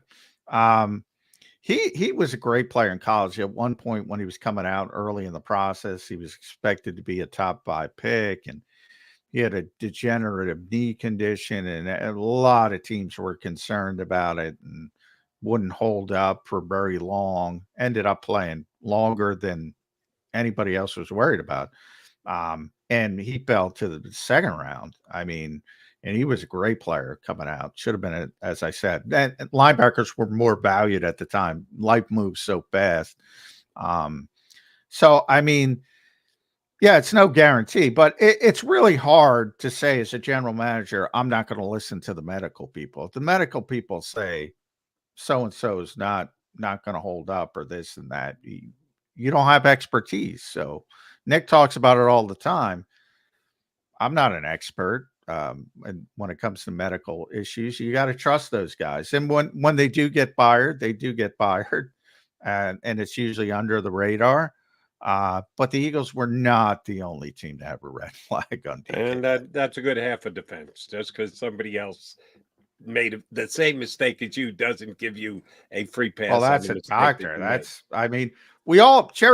He was a great player in college. At one point when he was coming out early in the process, he was expected to be a top 5 pick, and he had a degenerative knee condition, and a lot of teams were concerned about it and wouldn't hold up for very long. Ended up playing longer than anybody else was worried about. And he fell to the second round. I mean, and he was a great player coming out. Should have been, as I said, and linebackers were more valued at the time. Life moves so fast. So, I mean, yeah, it's no guarantee, but it's really hard to say as a general manager, I'm not going to listen to the medical people. If the medical people say so-and-so is not going to hold up or this and that, you don't have expertise. So Nick talks about it all the time. I'm not an expert. And when it comes to medical issues, you got to trust those guys. And when they do get fired, they do get fired, and it's usually under the radar. But the Eagles were not the only team to have a red flag on DK. And that's a good half of defense. Just because somebody else made the same mistake as you doesn't give you a free pass. Well, that's a doctor. Jerry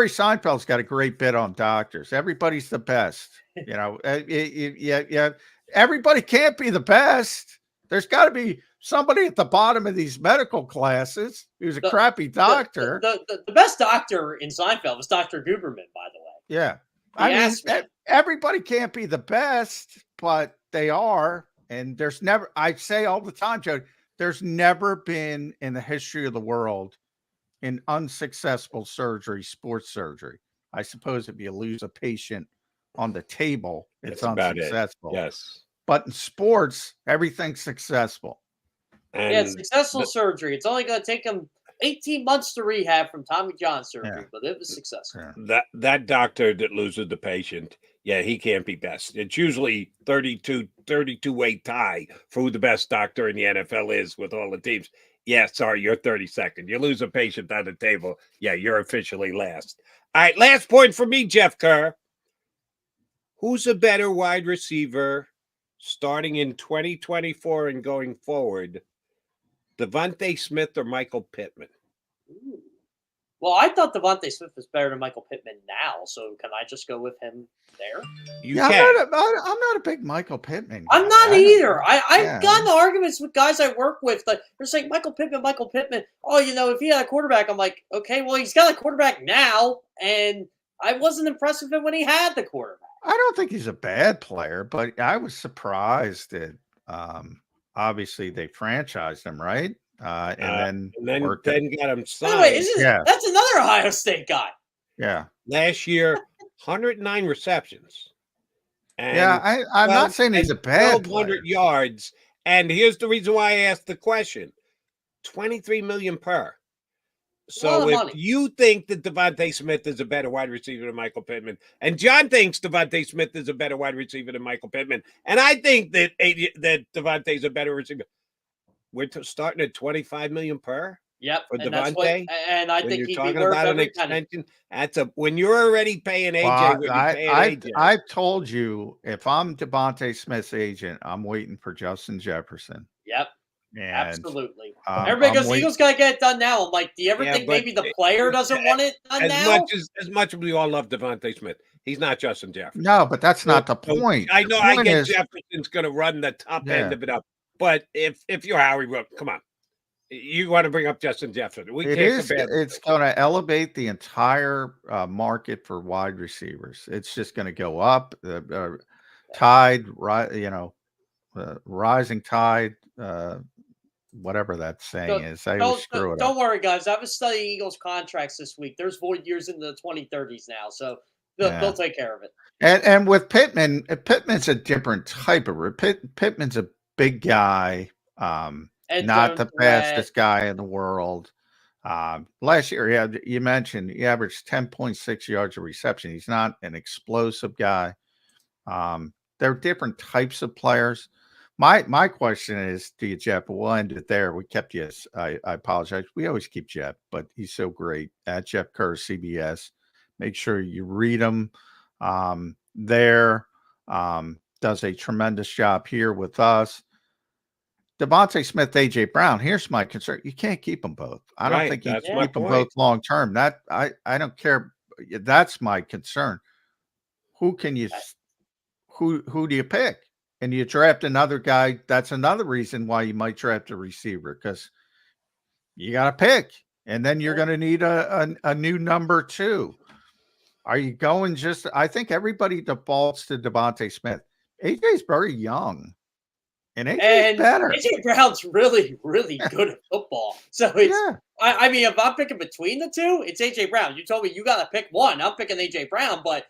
Seinfeld's got a great bit on doctors. Everybody's the best. Yeah. Everybody can't be the best. There's got to be somebody at the bottom of these medical classes who's a crappy doctor. The best doctor in Seinfeld was Dr. Guberman, by the way. Yeah. Everybody can't be the best, but they are. And I say all the time, Joe, there's never been in the history of the world an unsuccessful surgery, sports surgery. I suppose if you lose a patient on the table, it's unsuccessful. Yes. But in sports, everything's successful. And successful surgery. It's only going to take him 18 months to rehab from Tommy John surgery, but it was successful. That doctor that loses the patient, he can't be best. It's usually 32-way tie for who the best doctor in the NFL is with all the teams. Yeah, sorry, you're 32nd. You lose a patient on the table. Yeah, you're officially last. All right, last point for me, Jeff Kerr. Who's a better wide receiver starting in 2024 and going forward, Devontae Smith or Michael Pittman? Ooh. Well, I thought Devontae Smith was better than Michael Pittman now, so can I just go with him there? I'm not a big Michael Pittman guy. I'm not either. I've gotten arguments with guys I work with. Like, they're saying, Michael Pittman. Oh, if he had a quarterback, I'm like, okay, well, he's got a quarterback now, and I wasn't impressed with him when he had the quarterback. I don't think he's a bad player, but I was surprised that obviously they franchised him, right? And then got him signed. By the way, that's another Ohio State guy. Yeah. Last year, 109 receptions. And I'm not saying he's a bad 1,200 yards. And here's the reason why I asked the question: $23 million per. So if you think that Devontae Smith is a better wide receiver than Michael Pittman, and John thinks Devontae Smith is a better wide receiver than Michael Pittman, and I think that Devontae's a better receiver, we're starting at $25 million per. Yep, for Devontae. And I think he'd be worth every extension. When you're already paying AJ. I've told you, if I'm Devontae Smith's agent, I'm waiting for Justin Jefferson. Yep. And, absolutely. Everybody goes, Eagles got to get it done now. I'm like, do you ever think maybe the player doesn't want it done now? As much as we all love Devontae Smith, he's not Justin Jefferson. No, but that's not the point. I know. I get Jefferson's going to run the top end of it up, but if you're Howie Rook, come on, you want to bring up Justin Jefferson? It's going to elevate the entire market for wide receivers. It's just going to go up. Tide, rising tide. Whatever that saying is. Don't worry, guys. I was studying Eagles contracts this week. There's void years in the 2030s now, so they'll take care of it. And with Pittman, Pittman's a different type of Pittman's a big guy, not the fastest guy in the world. Last year, you mentioned he averaged 10.6 yards of reception. He's not an explosive guy. They're different types of players. My question is to you, Jeff. We'll end it there. We kept you. I apologize. We always keep Jeff, but he's so great at Jeff Kerr CBS. Make sure you read him. There does a tremendous job here with us. Devontae Smith, AJ Brown. Here's my concern: you can't keep them both. I don't think you can keep them both long term. That I don't care. That's my concern. Who can you? Who do you pick? And you draft another guy, that's another reason why you might draft a receiver, because you got to pick. And then you're going to need a new number 2. Are you going I think everybody defaults to Devontae Smith. AJ's very young. And AJ's better. AJ Brown's really, really good at football. So it's, I mean, if I'm picking between the two, it's AJ Brown. You told me you got to pick one. I'm picking AJ Brown, but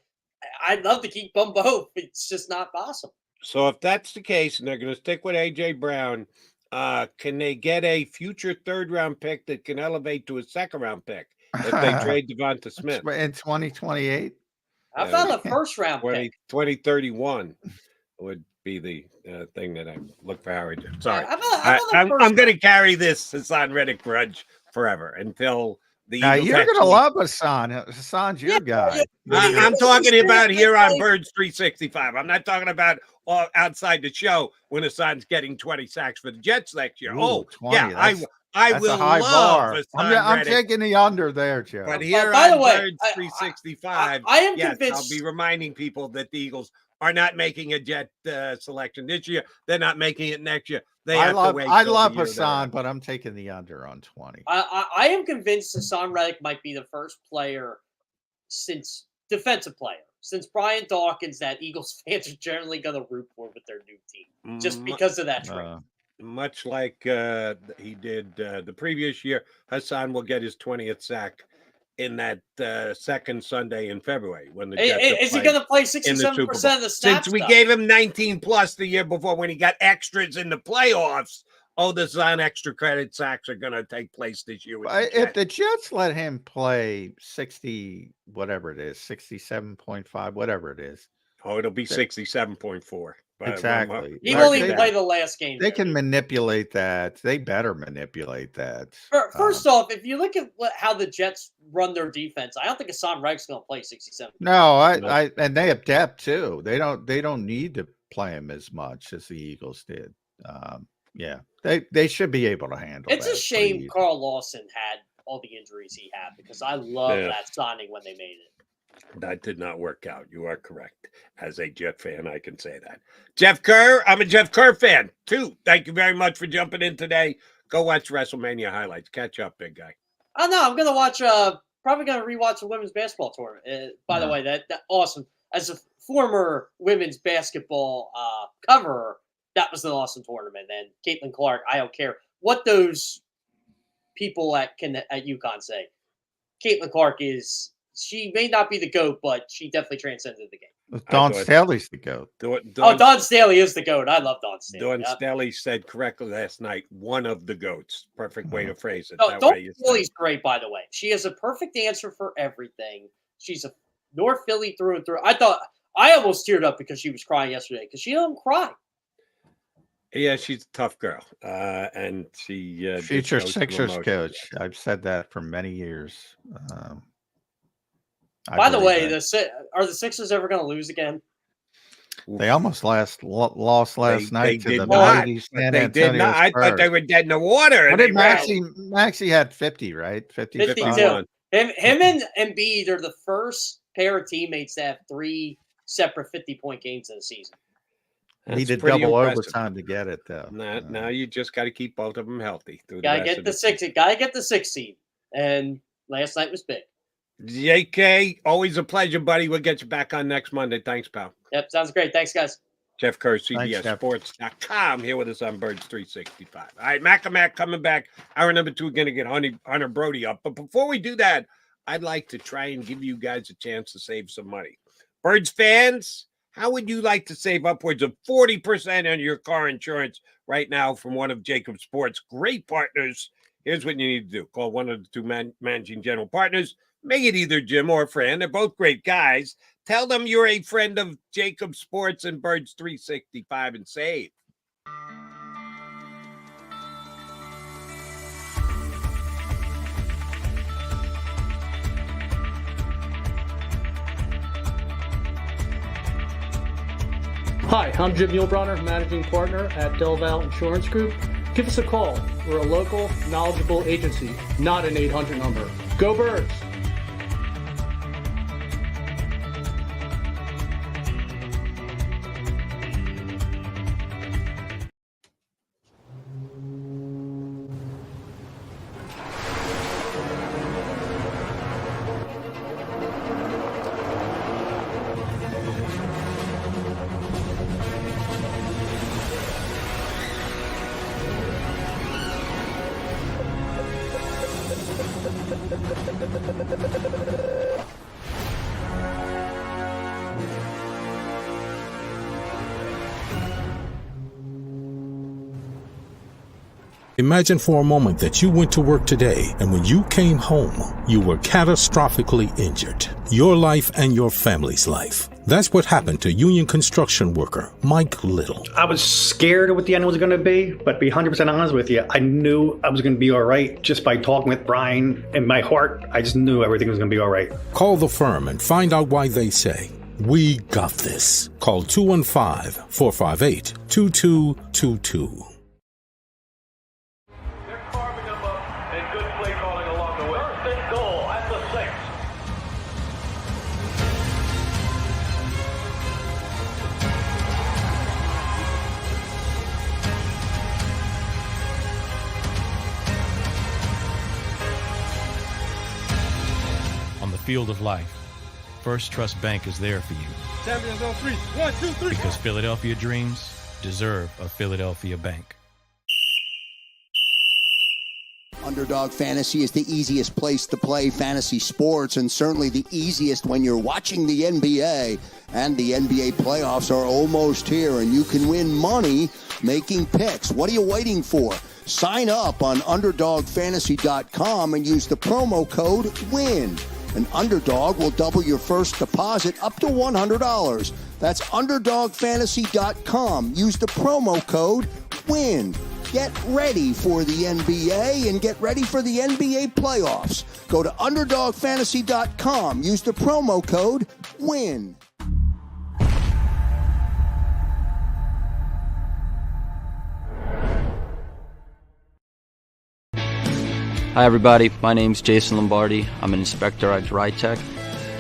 I'd love to keep them both. It's just not possible. So if that's the case and they're going to stick with A.J. Brown, can they get a future third-round pick that can elevate to a second-round pick if they trade Devonta Smith? In 2028? How about a first-round pick? 2031 would be the thing that I look for Howard. Sorry. I'm going to carry this Hassan Reddick grudge forever until the Eagles you're going to love Hassan. Hassan's your guy. I'm talking about here on Birds 365. I'm not talking about outside the show when Hassan's getting 20 sacks for the Jets next year. Ooh, 20. I will love Hassan I'm taking the under there, Joe. But here on Birds 365, I am convinced. I'll be reminding people that the Eagles are not making a Jet selection this year. They're not making it next year. I love Hassan, but I'm taking the under on 20. I am convinced Hassan Reddick might be the first player defensive player since Brian Dawkins that Eagles fans are generally going to root for with their new team just because of that trade. Much like he did the previous year, Hassan will get his 20th sack in that second Sunday in February when the Jets is he going to play 67% of the snaps? Since we gave him 19 plus the year before when he got extras in the playoffs. Oh, the Zon extra credit sacks are going to take place this year. If the Jets let him play 60, whatever it is, 67.5, whatever it is. Oh, it'll be 67.4. Exactly. He won't even play the last game. They can manipulate that. They better manipulate that. First off, if you look at how the Jets run their defense, I don't think Hassan Reddick's going to play 67. No, and they have depth too. They don't need to play him as much as the Eagles did. Yeah, they should be able to handle. It's a shame Carl Lawson had all the injuries he had because I love that signing when they made it. That did not work out. You are correct. As a Jet fan, I can say that. Jeff Kerr, I'm a Jeff Kerr fan too. Thank you very much for jumping in today. Go watch WrestleMania highlights. Catch up, big guy. Oh no, I'm gonna watch probably going to rewatch the women's basketball tournament. By the way, that awesome. As a former women's basketball coverer, that was an awesome tournament. And Caitlin Clark, I don't care what those people at UConn say. Caitlin Clark she may not be the GOAT, but she definitely transcended the game. Dawn Staley's the GOAT. Dawn Staley is the GOAT. I love Dawn Staley. Dawn Staley said correctly last night, one of the GOATs. Perfect way to phrase it. Dawn Staley's great, by the way. She has a perfect answer for everything. She's a North Philly through and through. I almost teared up because she was crying yesterday because she don't cry. Yeah, she's a tough girl. And she future Sixers coach. I've said that for many years. By the way, are the Sixers ever going to lose again? They almost lost last night to the mighty San Antonio Spurs. I thought they were dead in the water. What did Maxey had 50, right? 52. Him and Embiid are the first pair of teammates to have 3 separate 50-point games in a season. Needed double overtime to get it, though. Now you just got to keep both of them healthy. Gotta get the 6th seed. And last night was big. JK, always a pleasure, buddy. We'll get you back on next Monday. Thanks, pal. Yep, sounds great. Thanks, guys. Jeff Kerr, CBSSports.com, here with us on Birds 365. All right, Mac coming back. Hour number 2, going to get Hunter Brody up. But before we do that, I'd like to try and give you guys a chance to save some money. Birds fans, how would you like to save upwards of 40% on your car insurance right now from one of JAKIB Sports' great partners? Here's what you need to do. Call one of the 2 managing general partners. Make it either Jim or a friend. They're both great guys. Tell them you're a friend of JAKIB Sports and Birds 365 and save. Hi, I'm Jim Muehlbronner, Managing Partner at Del Val Insurance Group. Give us a call. We're a local, knowledgeable agency, not an 800 number. Go Birds! Imagine for a moment that you went to work today and when you came home, you were catastrophically injured. Your life and your family's life. That's what happened to union construction worker Mike Little. I was scared of what the end was going to be, but to be 100% honest with you, I knew I was going to be all right just by talking with Brian. In my heart, I just knew everything was going to be all right. Call the firm and find out why they say, "We got this." Call 215-458-2222. Field of life, First Trust Bank is there for you. Champions on 3. 1, 2, 3. Because Philadelphia dreams deserve a Philadelphia bank. Underdog Fantasy is the easiest place to play fantasy sports, and certainly the easiest when you're watching the NBA. And the NBA playoffs are almost here, and you can win money making picks. What are you waiting for? Sign up on UnderdogFantasy.com and use the promo code WIN. An Underdog will double your first deposit up to $100. That's UnderdogFantasy.com. Use the promo code WIN. Get ready for the NBA and get ready for the NBA playoffs. Go to UnderdogFantasy.com. Use the promo code WIN. Hi everybody, my name's Jason Lombardi. I'm an inspector at DryTech.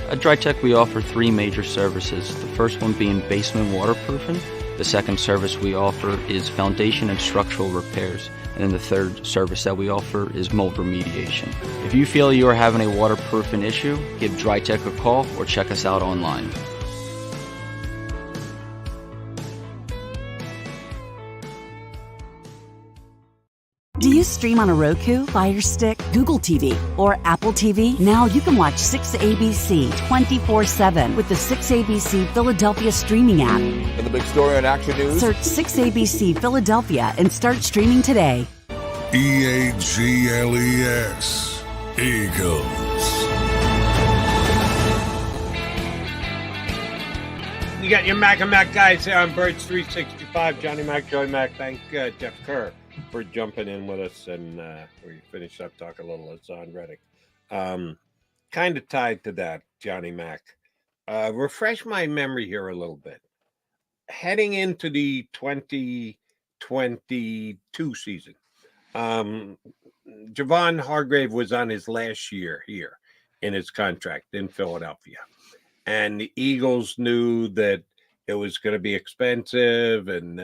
At DryTech we offer 3 major services. The first one being basement waterproofing, The second service we offer is foundation and structural repairs. And then the third service that we offer is mold remediation. If you feel you are having a waterproofing issue, give DryTech a call or check us out online. Do you stream on a Roku, Fire Stick, Google TV, or Apple TV? Now you can watch 6ABC 24/7 with the 6ABC Philadelphia streaming app. And the big story on Action News. Search 6ABC Philadelphia and start streaming today. EAGLES. Eagles. You got your Mac and Mac guys here on Birds 365. Johnny Mac, Joey Mac. Thank Jeff Kerr for jumping in with us, and we finished up talking a little. It's on Reddick. Kind of tied to that, Johnny Mac. Refresh my memory here a little bit. Heading into the 2022 season, Javon Hargrave was on his last year here in his contract in Philadelphia. And the Eagles knew that it was going to be expensive, and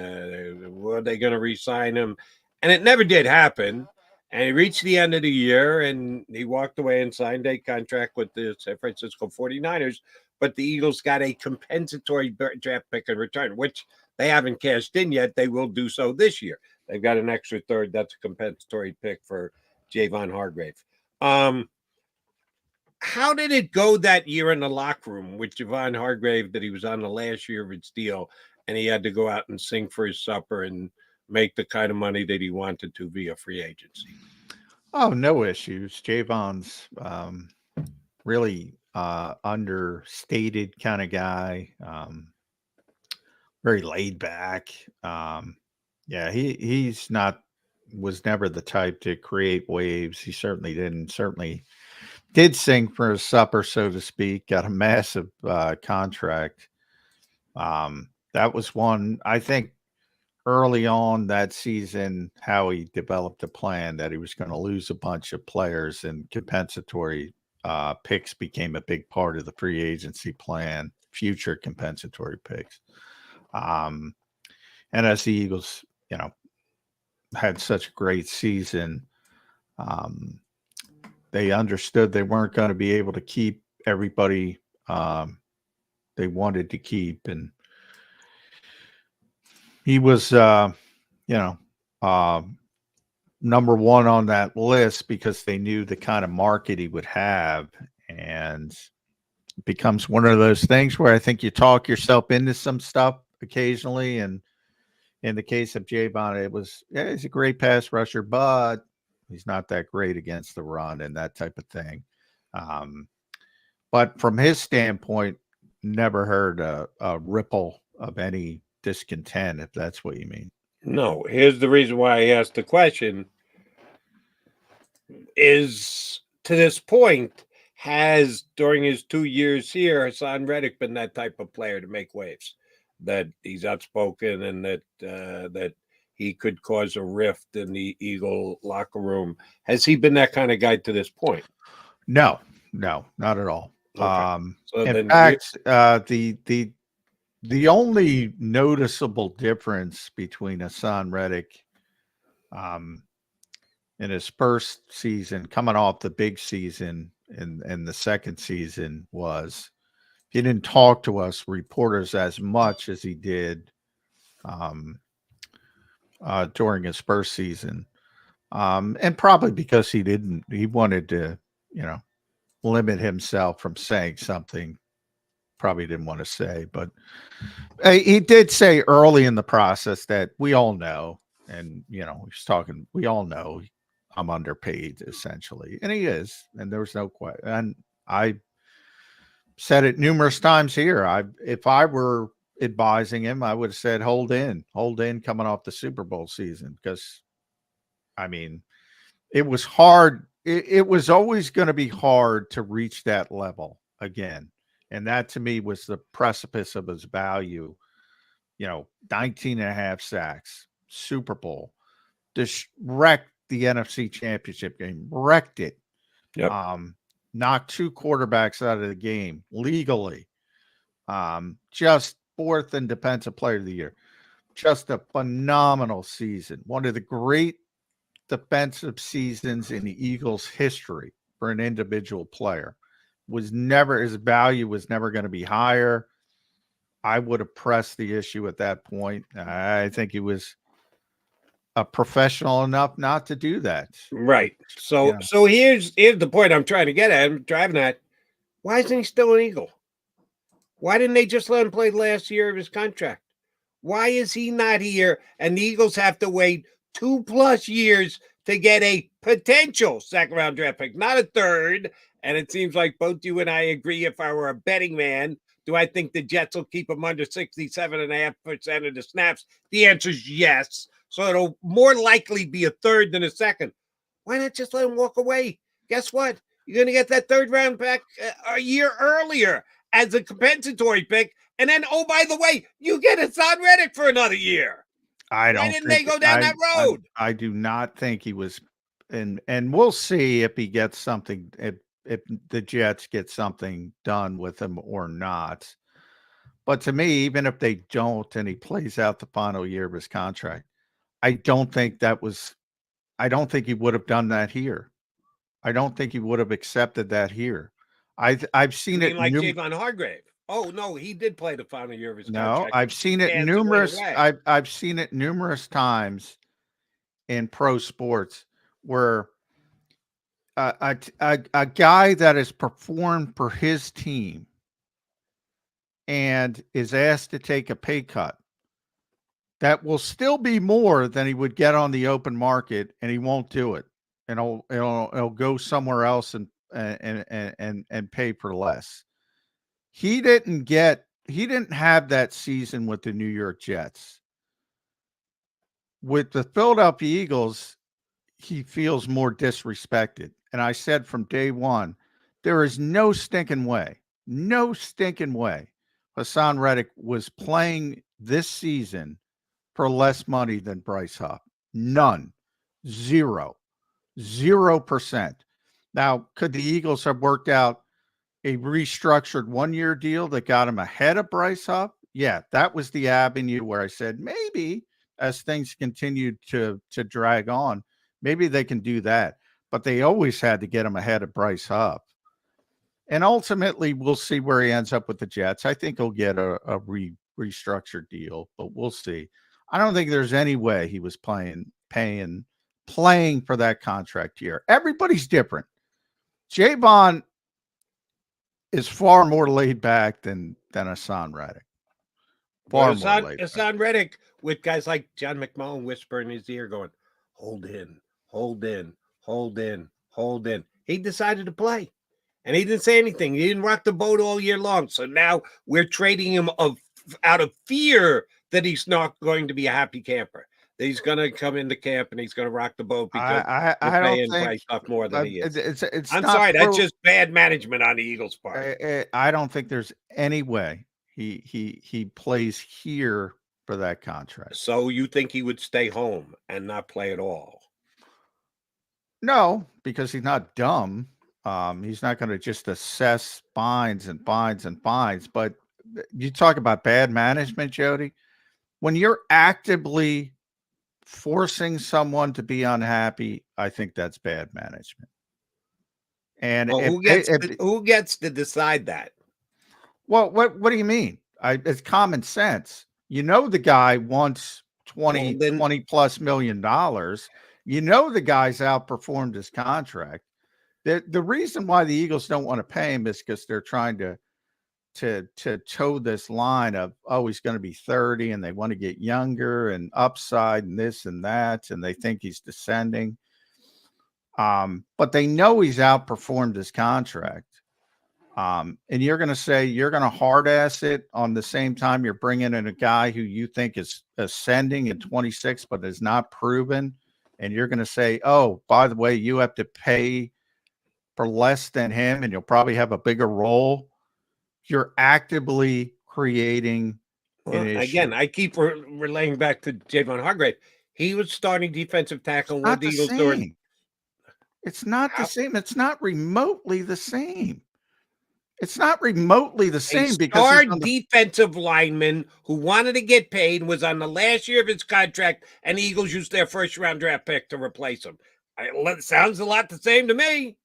were they going to re-sign him? And it never did happen. And he reached the end of the year, and he walked away and signed a contract with the San Francisco 49ers. But the Eagles got a compensatory draft pick in return, which they haven't cashed in yet. They will do so this year. They've got an extra third. That's a compensatory pick for Javon Hargrave. How did it go that year in the locker room with Javon Hargrave, that he was on the last year of his deal and he had to go out and sing for his supper and make the kind of money that he wanted to via free agency? Oh, no issues. Javon's really understated kind of guy. Very laid back. Yeah, he's not, was never the type to create waves. He certainly didn't. Certainly did sing for his supper, so to speak. Got a massive contract. That was one, I think, early on that season, how he developed a plan that he was going to lose a bunch of players, and compensatory picks became a big part of the free agency plan, future compensatory picks. And as the Eagles, had such a great season, they understood they weren't going to be able to keep everybody they wanted to keep. And he was, number one on that list because they knew the kind of market he would have. And it becomes one of those things where I think you talk yourself into some stuff occasionally. And in the case of Javon, he's a great pass rusher, but he's not that great against the run and that type of thing. But from his standpoint, never heard a ripple of any discontent, if that's what you mean. No, here's the reason why I asked the question. Is, to this point, has, during his 2 years here, Hassan Reddick been that type of player to make waves? That he's outspoken and that he could cause a rift in the Eagle locker room. Has he been that kind of guy to this point? No, not at all. Okay. In fact, the only noticeable difference between Hassan Reddick in his first season, coming off the big season, and the second season, was he didn't talk to us reporters as much as he did during his first season. And probably because he wanted to, limit himself from saying something probably didn't want to say. But he did say early in the process that we all know, and, he's talking, we all know I'm underpaid, essentially. And he is. And there was no question. And I said it numerous times here. If I were advising him, I would have said, hold in coming off the Super Bowl season. Because, it was hard. It was always going to be hard to reach that level again. And that, to me, was the precipice of his value. 19 and a half sacks, Super Bowl, just wrecked the NFC Championship game, wrecked it. Yep. Knocked two quarterbacks out of the game legally. Just fourth in defensive player of the year. just a phenomenal season. One of the great defensive seasons in the Eagles' history for an individual player. His value was never going to be higher. I would have pressed the issue at that point. I think he was a professional enough not to do that. Right. So here's the point I'm trying to get at. I'm driving at. Why isn't he still an Eagle? Why didn't they just let him play the last year of his contract? Why is he not here? And the Eagles have to wait 2+ years to get a potential second-round draft pick, not a third. And it seems like both you and I agree. If I were a betting man, do I think the Jets will keep him under 67.5% of the snaps? The answer is yes. So it'll more likely be a third than a second. Why not just let him walk away? Guess what? You're going to get that third round pick a year earlier as a compensatory pick. And then, oh, by the way, you get Hassan Reddick for another year. Why didn't they go down that road? I do not think he was, and we'll see if he gets something, if the Jets get something done with him or not. But to me, even if they don't and he plays out the final year of his contract, I don't think he would have done that here. I don't think he would have accepted that here. I've seen it like Javon Hargrave. Oh no, he did play the final year of his contract. No, I've seen it numerous. I've seen it numerous times in pro sports where a guy that has performed for his team and is asked to take a pay cut that will still be more than he would get on the open market, and he won't do it, and he'll go somewhere else and pay for less. He didn't have that season with the New York Jets. With the Philadelphia Eagles, he feels more disrespected. And I said from day one, there is no stinking way Hassan Reddick was playing this season for less money than Bryce Huff. None. 0%. Now, could the Eagles have worked out a restructured one-year deal that got him ahead of Bryce Huff? Yeah, that was the avenue where I said maybe as things continued to drag on, maybe they can do that. But they always had to get him ahead of Bryce Huff. And ultimately, we'll see where he ends up with the Jets. I think he'll get a restructured deal, but we'll see. I don't think there's any way he was playing for that contract year. Everybody's different. Javon is far more laid back than Hassan Reddick. Hassan Reddick with guys like John McMullen whispering in his ear going, hold in. He decided to play. And he didn't say anything. He didn't rock the boat all year long. So now we're trading him out of fear that he's not going to be a happy camper. That he's going to come into camp and he's going to rock the boat because I we're paying Bryce Huff more than he is. I'm sorry, that's just bad management on the Eagles' part. I don't think there's any way he plays here for that contract. So you think he would stay home and not play at all? No, because he's not dumb. He's not going to just assess fines. But you talk about bad management, Jody. When you're actively forcing someone to be unhappy, I think that's bad management. And who gets to decide that? Well, what do you mean? It's common sense. You know the guy wants $20 plus million. You know the guy's outperformed his contract. The reason why the Eagles don't want to pay him is because they're trying to toe this line of, oh, he's going to be 30 and they want to get younger and upside and this and that, and they think he's descending. But they know he's outperformed his contract. And you're going to say you're going to hard ass it on the same time you're bringing in a guy who you think is ascending at 26 but is not proven, and you're going to say, oh, by the way, you have to pay for less than him and you'll probably have a bigger role. You're actively creating an issue. Again, I keep relaying back to Javon Hargrave. He was starting defensive tackle with the Eagles during. It's not the same. It's not remotely the same. It's not remotely the A same because star he's on the defensive lineman who wanted to get paid was on the last year of his contract, and the Eagles used their first-round draft pick to replace him. Sounds a lot the same to me.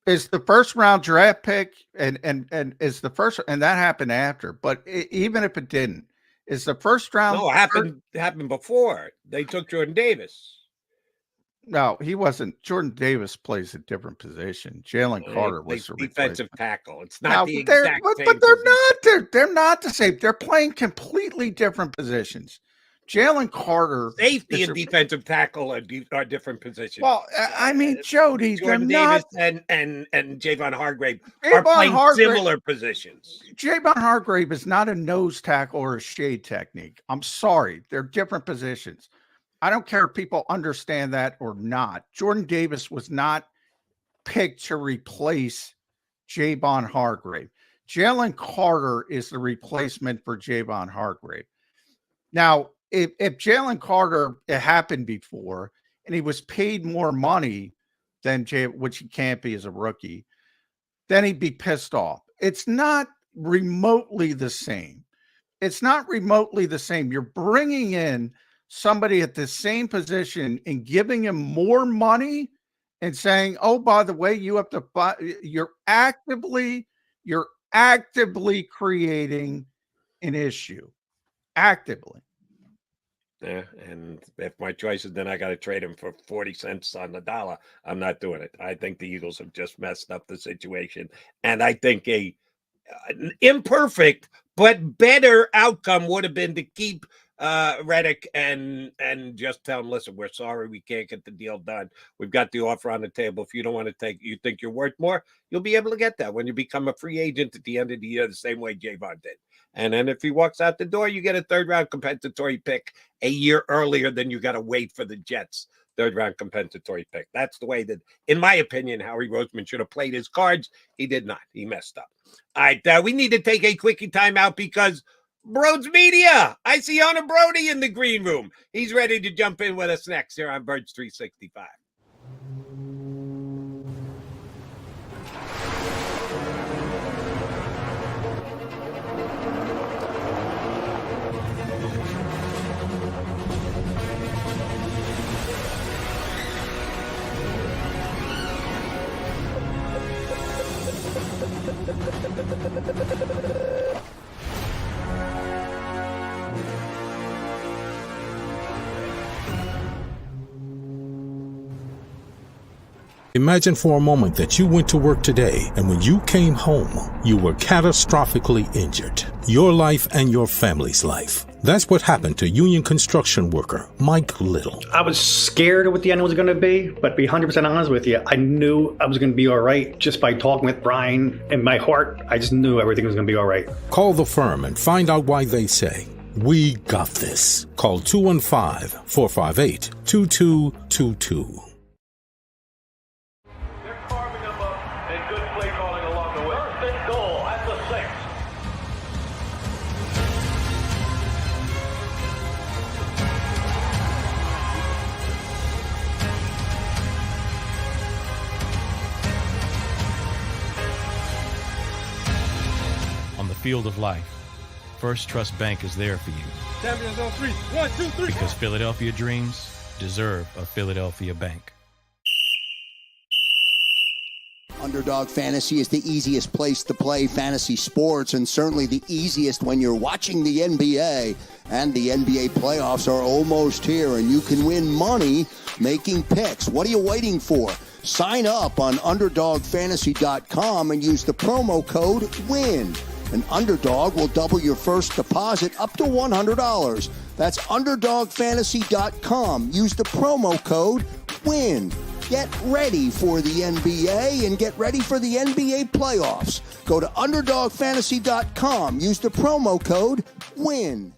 is the first round draft pick and is the first, and that happened after, but even if it didn't, is the first round. No, it happened before. They took Jordan Davis. No, he wasn't. Jordan Davis plays a different position. Jalen Carter was the defensive replacement. tackle. It's not the they're- exact but, same. but they're position. not. They're not the same. They're playing completely different positions. Jalen Carter, Safety and defensive tackle are different positions. Well, I mean, Jody, Jordan they're Davis not. and Javon Hargrave are Javon playing Hargrave- similar positions. Javon Hargrave is not a nose tackle or a shade technique. I'm sorry. They're different positions. I don't care if people understand that or not. Jordan Davis was not picked to replace Javon Hargrave. Jalen Carter is the replacement for Javon Hargrave. Now, if Jalen Carter, it happened before, and he was paid more money than which he can't be as a rookie, then he'd be pissed off. It's not remotely the same. It's not remotely the same. You're bringing in somebody at the same position and giving him more money and saying, oh, by the way, you have to buy, you're actively creating an issue. Actively. Yeah, and if my choice is then I got to trade him for 40 cents on the dollar, I'm not doing it. I think the Eagles have just messed up the situation. And I think an imperfect but better outcome would have been to keep Reddick and just tell him, listen, we're sorry we can't get the deal done. We've got the offer on the table. If you don't want to take, you think you're worth more, you'll be able to get that when you become a free agent at the end of the year, the same way Javon did. And then if he walks out the door, you get a third-round compensatory pick a year earlier than you got to wait for the Jets' third-round compensatory pick. That's the way that, in my opinion, Howie Roseman should have played his cards. He did not. He messed up. All right, we need to take a quickie timeout because Broads Media. I see Honor Brody in the green room. He's ready to jump in with us next here on Birds 365. Imagine for a moment that you went to work today and when you came home, you were catastrophically injured. Your life and your family's life. That's what happened to union construction worker Mike Little. I was scared of what the end was going to be, but to be 100% honest with you, I knew I was going to be all right just by talking with Brian. In my heart, I just knew everything was going to be all right. Call the firm and find out why they say, we got this. Call 215-458-2222. Field of life, First Trust Bank is there for you. Champions on 3. 1, 2, 3. Because Philadelphia dreams deserve a Philadelphia bank. Underdog Fantasy is the easiest place to play fantasy sports, and certainly the easiest when you're watching the NBA. And the NBA playoffs are almost here, and you can win money making picks. What are you waiting for? Sign up on UnderdogFantasy.com and use the promo code WIN. An Underdog will double your first deposit up to $100. That's UnderdogFantasy.com. Use the promo code WIN. Get ready for the NBA and get ready for the NBA playoffs. Go to UnderdogFantasy.com. Use the promo code WIN.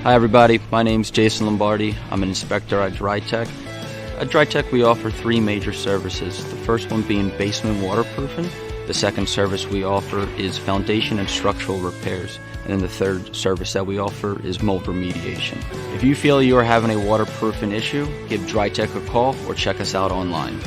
Hi everybody, my name's Jason Lombardi. I'm an inspector at DryTech. At DryTech we offer three major services, the first one being basement waterproofing. The second service we offer is foundation and structural repairs. And then the third service that we offer is mold remediation. If you feel you are having a waterproofing issue, give DryTech a call or check us out online.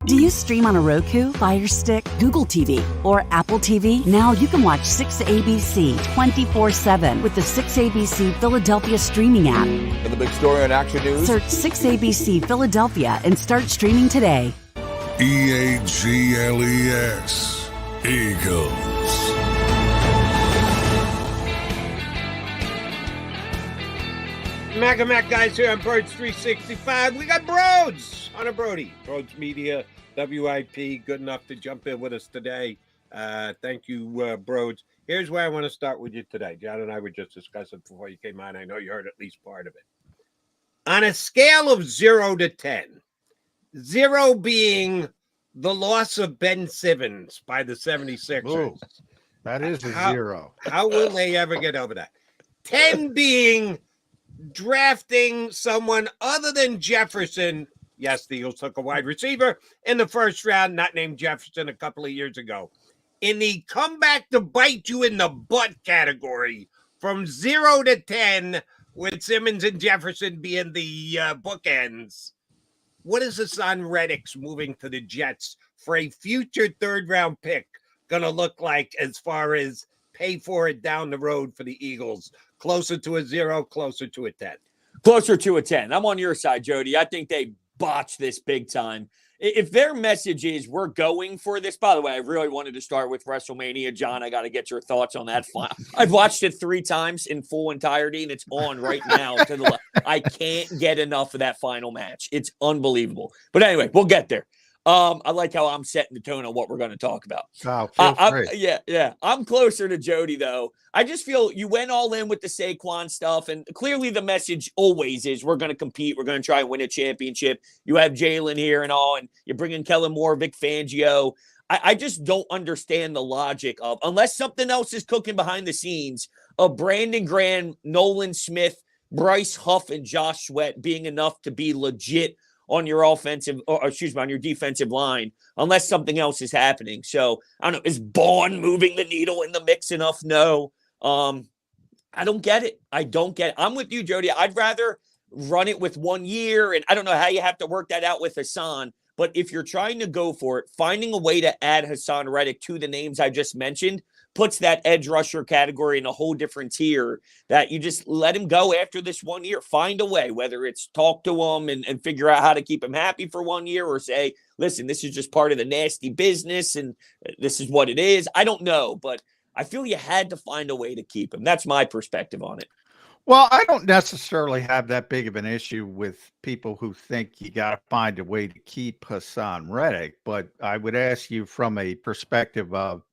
Do you stream on a Roku, Fire Stick, Google TV, or Apple TV? Now you can watch 6ABC 24/7 with the 6ABC Philadelphia streaming app. For the big story on Action News, Search 6ABC Philadelphia and start streaming today. EAGLES. Eagles. Mac guys here on Birds 365. We got Broads on a Brody. Broads Media, WIP, good enough to jump in with us today. Thank you, Broads. Here's where I want to start with you today. John and I were just discussing before you came on. I know you heard at least part of it. On a scale of 0 to 10, 0 being the loss of Ben Simmons by the 76ers. Ooh, that is a 0. How will they ever get over that? 10 being drafting someone other than Jefferson. Yes, the Eagles took a wide receiver in the first round, not named Jefferson, a couple of years ago. In the comeback to bite you in the butt category, from 0 to 10, with Simmons and Jefferson being the bookends, what is Hassan Reddick's moving to the Jets for a future third-round pick going to look like as far as pay for it down the road for the Eagles? Closer to a 0, closer to a 10. Closer to a 10. I'm on your side, Jody. I think they botched this big time. If their message is we're going for this, by the way, I really wanted to start with WrestleMania. John, I got to get your thoughts on that. I've watched it 3 times in full entirety, and it's on right now. I can't get enough of that final match. It's unbelievable. But anyway, we'll get there. I like how I'm setting the tone on what we're going to talk about. Oh, feel free. Yeah. I'm closer to Jody, though. I just feel you went all in with the Saquon stuff, and clearly the message always is we're going to compete. We're going to try and win a championship. You have Jalen here and all, and you're bringing Kellen Moore, Vic Fangio. I just don't understand the logic of, unless something else is cooking behind the scenes, of Brandon Graham, Nolan Smith, Bryce Huff, and Josh Sweat being enough to be legit on your on your defensive line, unless something else is happening. So I don't know. Is Bond moving the needle in the mix enough? No. I don't get it. I'm with you, Jody. I'd rather run it with 1 year, and I don't know how you have to work that out with Hassan. But if you're trying to go for it, finding a way to add Hassan Reddick to the names I just mentioned puts that edge rusher category in a whole different tier, that you just let him go after this 1 year. Find a way, whether it's talk to him and figure out how to keep him happy for 1 year, or say, listen, this is just part of the nasty business and this is what it is. I don't know, but I feel you had to find a way to keep him. That's my perspective on it. Well, I don't necessarily have that big of an issue with people who think you got to find a way to keep Hassan Reddick, but I would ask you from a perspective of,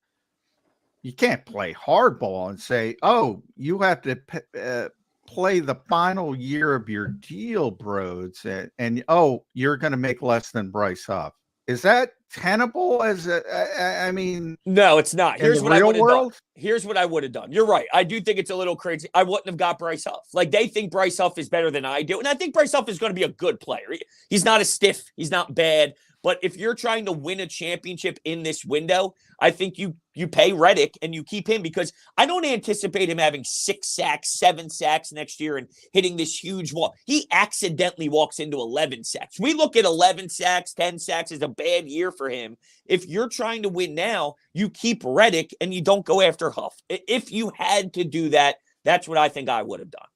you can't play hardball and say, oh, you have to play the final year of your deal, Broads, and oh, you're going to make less than Bryce Huff. Is that tenable? I mean, no, it's not. Here's what I would have done. Here's what I would have done. You're right. I do think it's a little crazy. I wouldn't have got Bryce Huff. Like, they think Bryce Huff is better than I do. And I think Bryce Huff is going to be a good player. He's not a stiff. He's not bad. But if you're trying to win a championship in this window, I think you pay Reddick and you keep him, because I don't anticipate him having 6 sacks, 7 sacks next year and hitting this huge wall. He accidentally walks into 11 sacks. We look at 11 sacks, 10 sacks as a bad year for him. If you're trying to win now, you keep Reddick and you don't go after Huff. If you had to do that, that's what I think I would have done.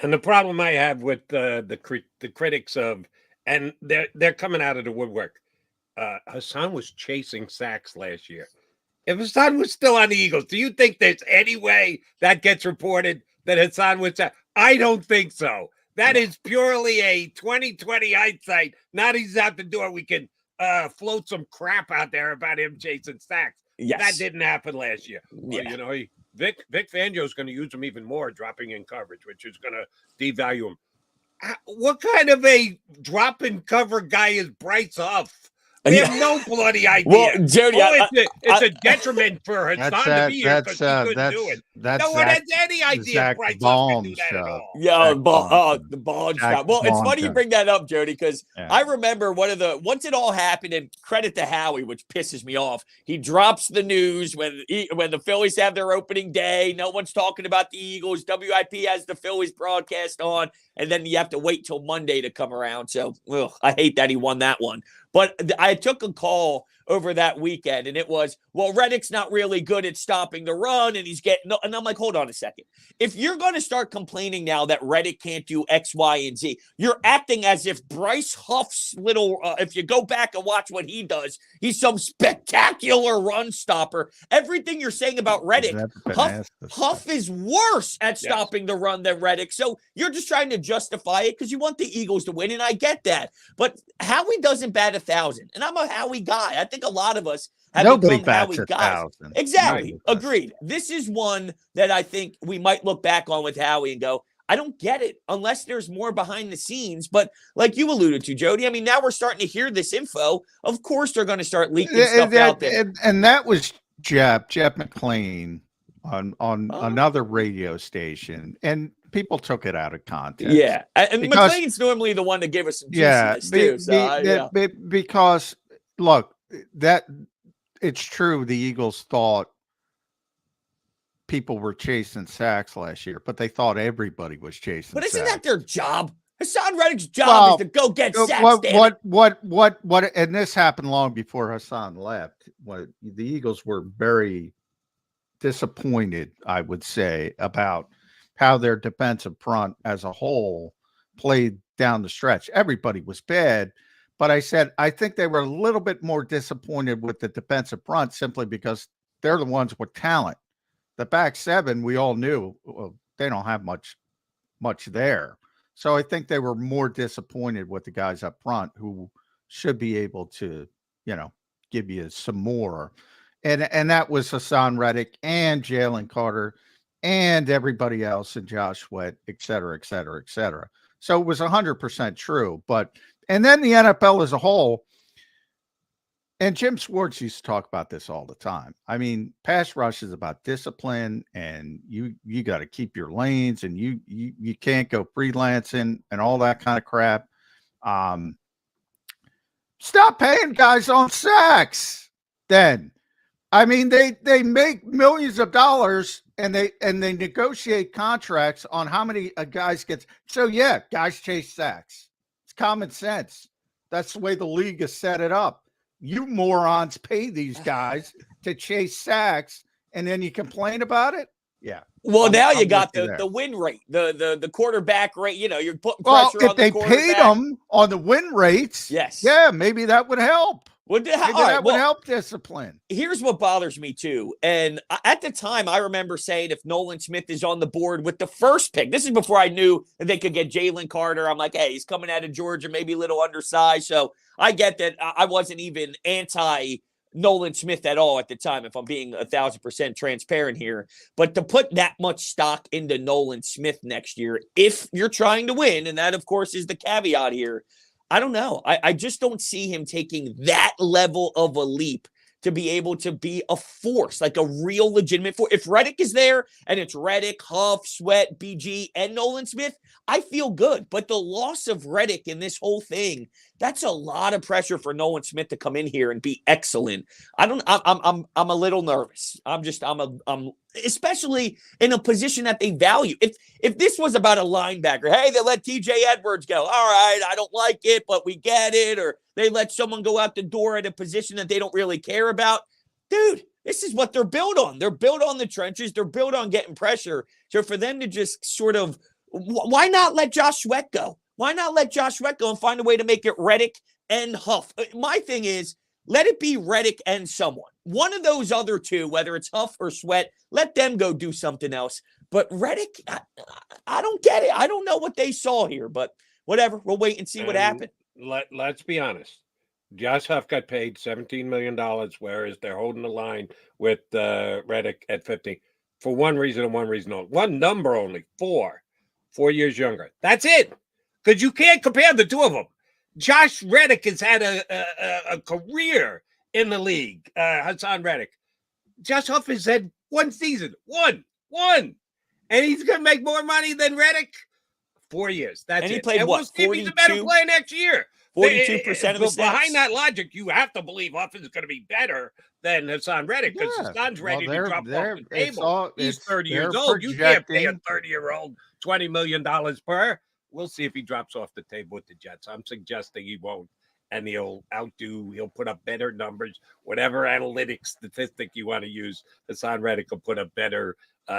And the problem I have with the critics of, and they're coming out of the woodwork. Hassan was chasing sacks last year. If Hassan was still on the Eagles, do you think there's any way that gets reported that Hassan was? I don't think so. That is purely a 2020 hindsight. Not he's out the door. We can float some crap out there about him chasing sacks. Yes. That didn't happen last year. Yeah. Well, you know, Vic Fangio is going to use him even more, dropping in coverage, which is going to devalue him. What kind of a drop in cover guy is Bryce Huff? We have no bloody idea. Well, Jody, it's a detriment for her son to be here because he couldn't do it. No one has any idea Zach Bryce Baum can do that at all. Yeah, the ball shot. Well, it's funny you bring that up, Jody, because Yeah. I remember once it all happened, and credit to Howie, which pisses me off. He drops the news when the Phillies have their opening day. No one's talking about the Eagles. WIP has the Phillies broadcast on, and then you have to wait till Monday to come around. So, I hate that he won that one. But I took a call over that weekend, and it was, well, Reddick's not really good at stopping the run, and he's getting – and I'm like, hold on a second. If you're going to start complaining now that Reddick can't do X, Y, and Z, you're acting as if Bryce Huff's little if you go back and watch what he does, he's some spectacular run stopper. Everything you're saying about Reddick, Huff is worse at stopping the run than Reddick. So you're just trying to justify it because you want the Eagles to win, and I get that. But Howie doesn't bat 1,000, and I'm a Howie guy. I think a lot of us have become Howie guys. Exactly. Agreed. This is one that I think we might look back on with Howie and go, I don't get it unless there's more behind the scenes. But like you alluded to, Jody, I mean, now we're starting to hear this info. Of course, they're going to start leaking stuff out there. And that was Jeff McMullen on another radio station. And people took it out of context. Yeah. And McLean's normally the one to give us some juiciness too. Because look, that it's true. The Eagles thought people were chasing sacks last year, but they thought everybody was chasing. But isn't sacks. that their job? Hassan Reddick's job is to go get sacks. What? And this happened long before Hassan left. The Eagles were very disappointed, I would say, about how their defensive front as a whole played down the stretch. Everybody was bad, but I said I think they were a little bit more disappointed with the defensive front simply because they're the ones with talent. The back seven, we all knew they don't have much there. So I think they were more disappointed with the guys up front who should be able to, give you some more. And that was Hassan Reddick and Jalen Carter and everybody else, and Josh Sweat, et cetera, et cetera, et cetera. So it was 100% true. And then the NFL as a whole, and Jim Schwartz used to talk about this all the time. I mean, pass rush is about discipline, and you got to keep your lanes, and you can't go freelancing and all that kind of crap. Stop paying guys on sacks then. I mean, they make millions of dollars and they negotiate contracts on how many a guys gets. So yeah, guys chase sacks. It's common sense. That's the way the league has set it up. You morons pay these guys to chase sacks, and then you complain about it. Yeah. Well, now you got the win rate, the quarterback rate. You're putting pressure on the quarterback. If they paid them on the win rates, yes, yeah, maybe that would help. Would would help discipline. Here's what bothers me too. And at the time, I remember saying if Nolan Smith is on the board with the first pick, this is before I knew that they could get Jalen Carter. I'm like, hey, he's coming out of Georgia, maybe a little undersized. So I get that. I wasn't even anti Nolan Smith at all at the time, if I'm being 1,000% transparent here. But to put that much stock into Nolan Smith next year, if you're trying to win, and that, of course, is the caveat here, I don't know. I just don't see him taking that level of a leap to be able to be a force, like a real legitimate force. If Reddick is there and it's Reddick, Huff, Sweat, BG, and Nolan Smith, I feel good. But the loss of Reddick in this whole thing, that's a lot of pressure for Nolan Smith to come in here and be excellent. I'm a little nervous. I'm especially in a position that they value. If this was about a linebacker, hey, they let TJ Edwards go. All right, I don't like it, but we get it. Or they let someone go out the door at a position that they don't really care about. Dude, this is what they're built on. They're built on the trenches. They're built on getting pressure. So for them to just sort of, why not let Josh Sweat go? Why not let Josh Sweat go and find a way to make it Reddick and Huff? My thing is, let it be Reddick and someone. One of those other two, whether it's Huff or Sweat, let them go do something else. But Reddick, I don't get it. I don't know what they saw here, but whatever. We'll wait and see what happened. Let's be honest. Josh Huff got paid $17 million, whereas they're holding the line with Reddick at 15 for one reason and one reason only. One number only, 4 years younger. That's it. Because you can't compare the two of them. Josh Reddick has had a career in the league. Hassan Reddick. Josh Huff has had one season. One. And he's going to make more money than Reddick? 4 years. That's and he it. played and what? We'll see if he's a better player next year. 42% of his snaps. Behind that logic, you have to believe Huff is going to be better than Hassan Reddick because Hassan's ready to drop off the table. He's 30 years old. You can't pay a 30-year-old $20 million per. We'll see if he drops off the table with the Jets. I'm suggesting he won't. And he'll put up better numbers. Whatever analytics statistic you want to use, Hassan Reddick will put up better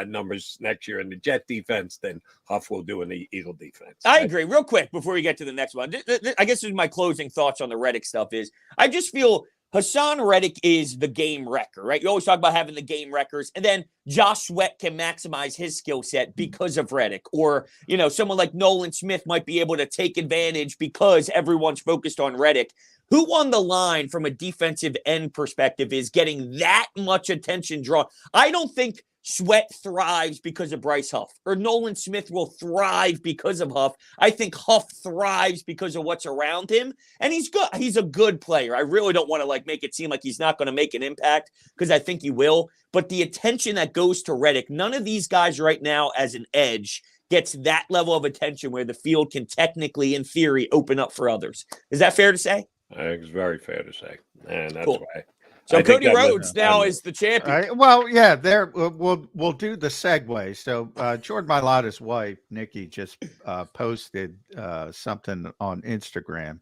numbers next year in the Jet defense than Huff will do in the Eagle defense. I agree. Real quick before we get to the next one, I guess this is my closing thoughts on the Reddick stuff is I just feel Hassan Reddick is the game wrecker, right? You always talk about having the game wreckers, and then Josh Sweat can maximize his skill set because of Reddick. Or, someone like Nolan Smith might be able to take advantage because everyone's focused on Reddick. Who on the line from a defensive end perspective is getting that much attention drawn? I don't think Sweat thrives because of Bryce Huff, or Nolan Smith will thrive because of Huff. I think Huff thrives because of what's around him, and he's good. He's a good player. I really don't want to make it seem like he's not going to make an impact because I think he will. But the attention that goes to Reddick, none of these guys right now as an edge gets that level of attention where the field can technically, in theory, open up for others. Is that fair to say? I think it's very fair to say, and that's why. So Cody Rhodes now is the champion. Well, yeah, we'll do the segue. So Jordan Mailata's wife, Nikki, just posted something on Instagram.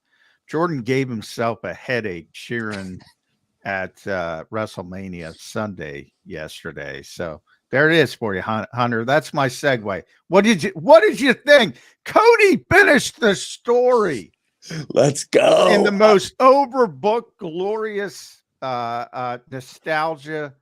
Jordan gave himself a headache cheering at WrestleMania Sunday yesterday. So there it is for you, Hunter. That's my segue. What did you think? Cody finished the story. Let's go. In the most overbooked, glorious nostalgia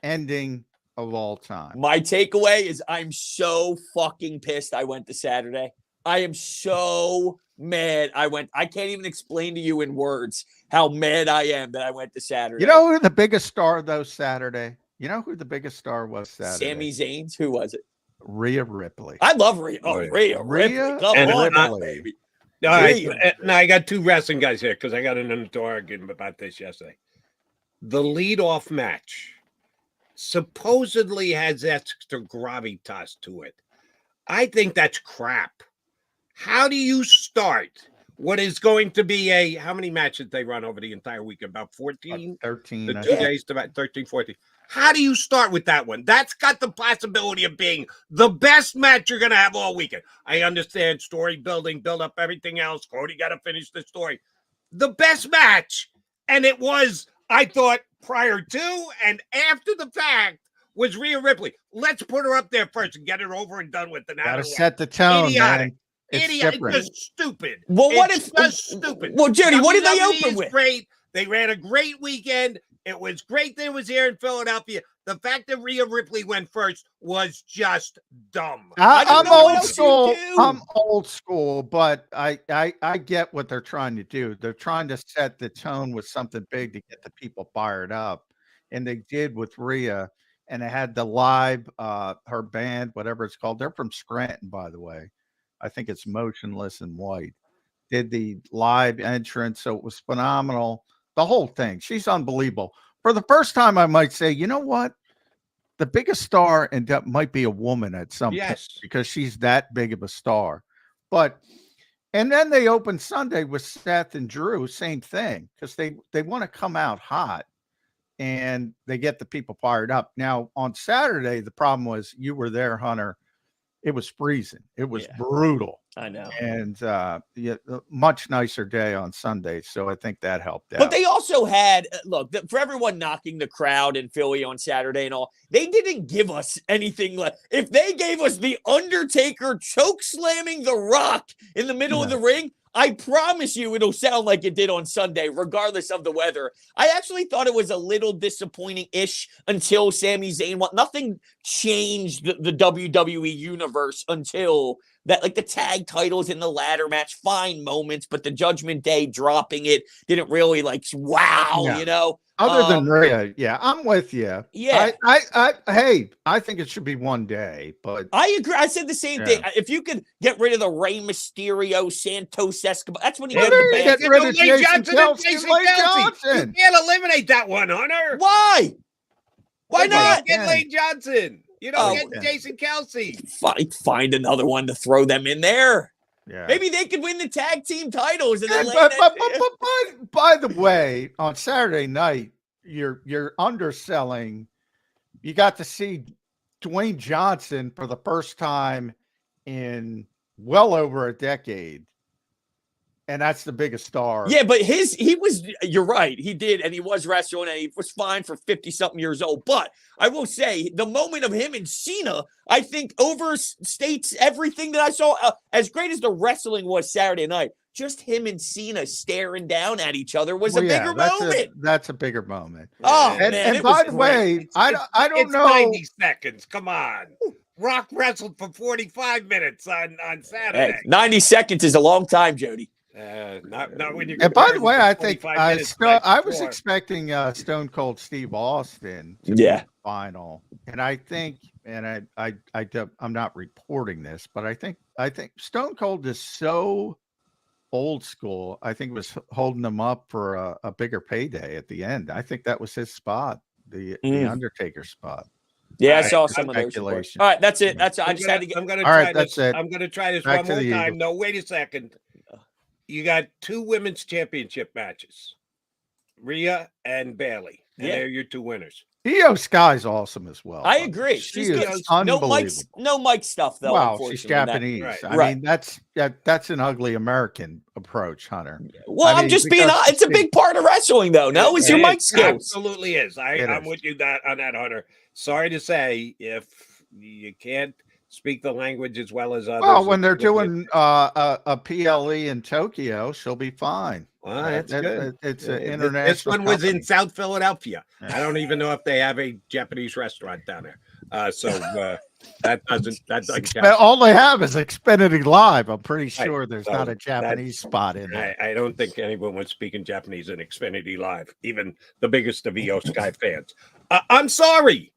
ending of all time. My takeaway is I'm so fucking pissed I went to Saturday. I am so mad I went. I can't even explain to you in words how mad I am that I went to Saturday. You know who the biggest star though Saturday? You know who the biggest star was Saturday? Sami Zayn. Who was it? Rhea Ripley. I love Rhea. Oh, Rhea Ripley. Come on, baby. No, I got two wrestling guys here because I got in an argument about this yesterday. The leadoff match supposedly has extra gravitas to it. I think that's crap. How do you start what is going to be how many matches they run over the entire weekend? About 14? 13. The 2 days to about 13, 14. How do you start with that one? That's got the possibility of being the best match you're going to have all weekend. I understand story building, build up everything else. Cody got to finish the story. The best match, and it was, I thought, prior to and after the fact, was Rhea Ripley. Let's put her up there first and get it over and done with. Got to set the tone, idiotic. Man. It's Idiotic. different. It's just stupid. Well, what it's if just stupid? Well, Judy, what did they WWE open is with? Great. They ran a great weekend. It was great that it was here in Philadelphia. The fact that Rhea Ripley went first was just dumb. I'm old school. I'm old school, but I get what they're trying to do. They're trying to set the tone with something big to get the people fired up. And they did with Rhea. And it had the live, her band, whatever it's called. They're from Scranton, by the way. I think it's Motionless in White. Did the live entrance. So it was phenomenal. The whole thing. She's unbelievable. For the first time, I might say, you know what? The biggest star, and that might be a woman at some point because she's that big of a star. And then they opened Sunday with Seth and Drew, same thing, because they want to come out hot and they get the people fired up. Now, on Saturday, the problem was you were there, Hunter. It was freezing. It was brutal. I know. And much nicer day on Sunday. So I think that helped out. But they also had, look, for everyone knocking the crowd in Philly on Saturday and all, they didn't give us anything. If they gave us The Undertaker choke slamming The Rock in the middle of the ring, I promise you it'll sound like it did on Sunday, regardless of the weather. I actually thought it was a little disappointing-ish until Sami Zayn won. Nothing changed the WWE universe until that, like the tag titles in the ladder match, fine moments, but the Judgment Day dropping it didn't really wow, you know? Other than Rhea, yeah, I'm with you. Yeah. Hey, I think it should be one day, but I agree. I said the same thing. If you could get rid of the Rey Mysterio, Santos Escobar, that's when you go to the bank. Get rid of Jason Kelsey. You can't eliminate that one, Hunter. Why? Why not? Get Lane Johnson. You don't get Jason Kelsey. Find another one to throw them in there. Yeah. Maybe they could win the tag team titles. And then by the way, on Saturday night, you're underselling. You got to see Dwayne Johnson for the first time in well over a decade. And that's the biggest star. Yeah, but you're right. He did, and he was wrestling, and he was fine for 50-something years old. But I will say, the moment of him and Cena, I think overstates everything that I saw. As great as the wrestling was Saturday night, just him and Cena staring down at each other was a bigger moment. That's a bigger moment. Oh, and, man. And by the way, I don't know. 90 seconds. Come on. Rock wrestled for 45 minutes on Saturday. Hey, 90 seconds is a long time, Jody. Not when you. And by the way, I think I was expecting Stone Cold Steve Austin to be the final, and I think, and I'm not reporting this, but I think Stone Cold is so old school. I think it was holding him up for a bigger payday at the end. I think that was his spot, the Undertaker spot. Yeah, I saw some of those. All right, that's it. I just had to get. I'm going to try this. I'm going to try this one more time. No, wait a second. You got 2 women's championship matches, Rhea and Bailey, and they're your 2 winners. Io Sky's awesome as well. I agree. She's good. No Mike stuff though. Wow, she's Japanese. Right. I mean, that's an ugly American approach, Hunter. Well, I'm just being. It's a big part of wrestling, though. No, it's your Mike skills. Absolutely is. I'm with you on that, Hunter. Sorry to say, if you can't speak the language as well as others. Well, when they're doing a PLE in Tokyo, she'll be fine. Well, that's good. It's an international. This one was in South Philadelphia. I don't even know if they have a Japanese restaurant down there. So that doesn't count. All they have is Xfinity Live. I'm pretty sure there's not a Japanese spot in there. I don't think anyone was speaking Japanese in Xfinity Live, even the biggest of Io Sky fans. I'm sorry.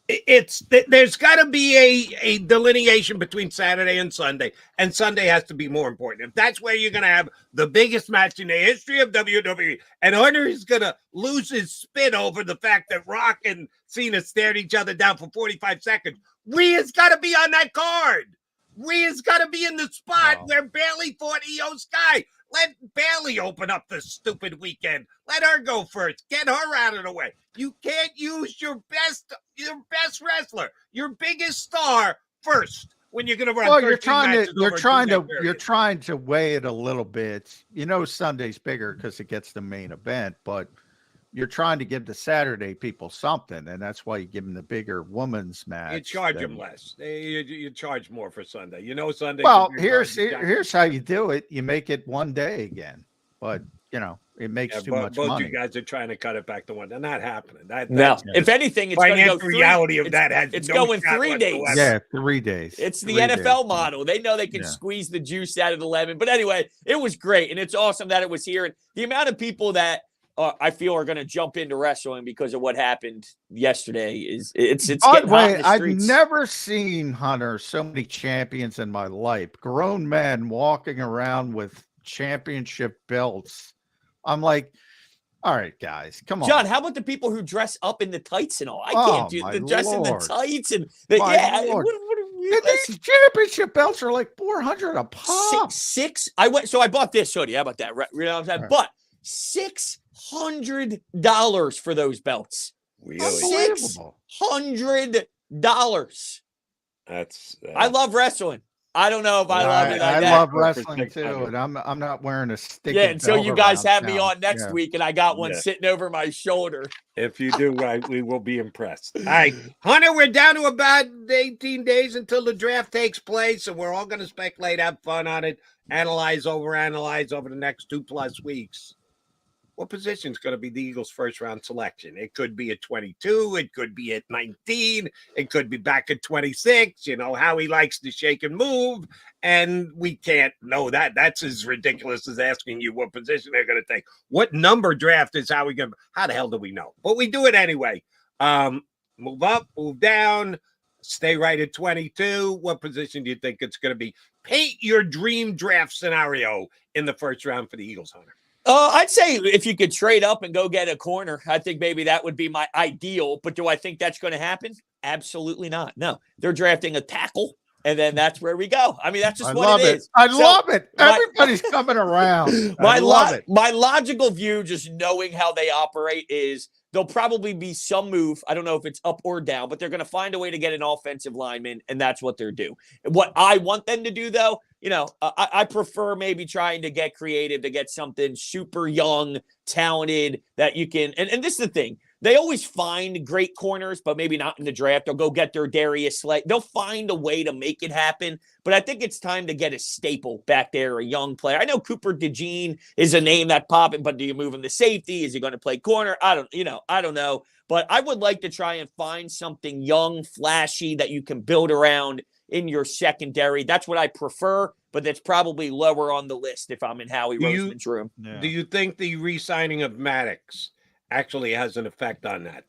There's got to be a delineation between Saturday and Sunday has to be more important. If that's where you're going to have the biggest match in the history of WWE, and Hunter is going to lose his spit over the fact that Rock and Cena stared each other down for 45 seconds, Rhea's got to be on that card. Rhea's got to be in the spot where Bailey fought Io Sky. Let Bailey open up the stupid weekend. Let her go first. Get her out of the way. You can't use your best wrestler, your biggest star first when you're going to run. Well, you're trying to weigh it a little bit. You know, Sunday's bigger because it gets the main event, but you're trying to give the Saturday people something, and that's why you give them the bigger women's match. You charge them less. You charge more for Sunday. You know, Sunday. Well, here's how you do it. You make it one day again, but you know it makes too much money. Both you guys are trying to cut it back to one. They're not happening. If anything, it's going to go reality of that has it's going 3 days. Yeah, 3 days. It's the NFL model. They know they can squeeze the juice out of the lemon. But anyway, it was great, and it's awesome that it was here. And the amount of people that I feel are going to jump into wrestling because of what happened yesterday it's By the getting hot way, in the I've streets. never seen, Hunter, so many champions in my life. Grown men walking around with championship belts. I'm like, all right, guys, come on. John, how about the people who dress up in the tights and all? I can't do the dress in the tights and these championship belts are like $400 a pop. Six. I bought this hoodie. How about that? You know what I'm saying? But $600 for those belts. Really? $600. That's. I love wrestling. I don't know if I love it. I love wrestling too, and I'm not wearing a stick. Yeah, until you guys have me on next week, and I got one sitting over my shoulder. If you do, we will be impressed. All right, Hunter, we're down to about 18 days until the draft takes place, and we're all going to speculate, have fun on it, overanalyze over the next 2+ weeks. what position is going to be the Eagles' first round selection? It could be at 22. It could be at 19. It could be back at 26. You know, how he likes to shake and move. And we can't know that. That's as ridiculous as asking you what position they're going to take. What number draft is how the hell do we know? But we do it anyway. Move up, move down, stay right at 22. What position do you think it's going to be? Paint your dream draft scenario in the first round for the Eagles, Hunter. I'd say if you could trade up and go get a corner, I think maybe that would be my ideal. But do I think that's going to happen? Absolutely not. No, they're drafting a tackle, and then that's where we go. I mean, that's just what it is. I love it. Everybody's coming around. My logical view, just knowing how they operate, is there'll probably be some move. I don't know if it's up or down, but they're going to find a way to get an offensive lineman, and that's what they're due. What I want them to do, though, you know, I prefer maybe trying to get creative to get something super young, talented that you can. And this is the thing. They always find great corners, but maybe not in the draft. They'll go get their Darius Slay. They'll find a way to make it happen. But I think it's time to get a staple back there, a young player. I know Cooper DeJean is a name that popping, but do you move him to safety? Is he going to play corner? I don't know. But I would like to try and find something young, flashy that you can build around in your secondary. That's what I prefer, but that's probably lower on the list if I'm in Howie Roseman's room. Yeah. Do you think the re-signing of Maddox actually has an effect on that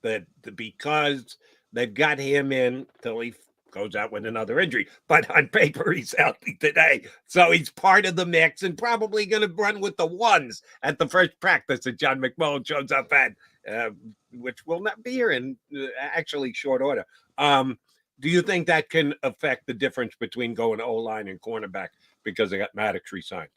because they've got him in till he goes out with another injury, but on paper he's healthy today, so he's part of the mix and probably going to run with the ones at the first practice that John McMullen shows up at, which will not be here in actually short order. Do you think that can affect the difference between going O-line and cornerback because they got Maddox re-signed?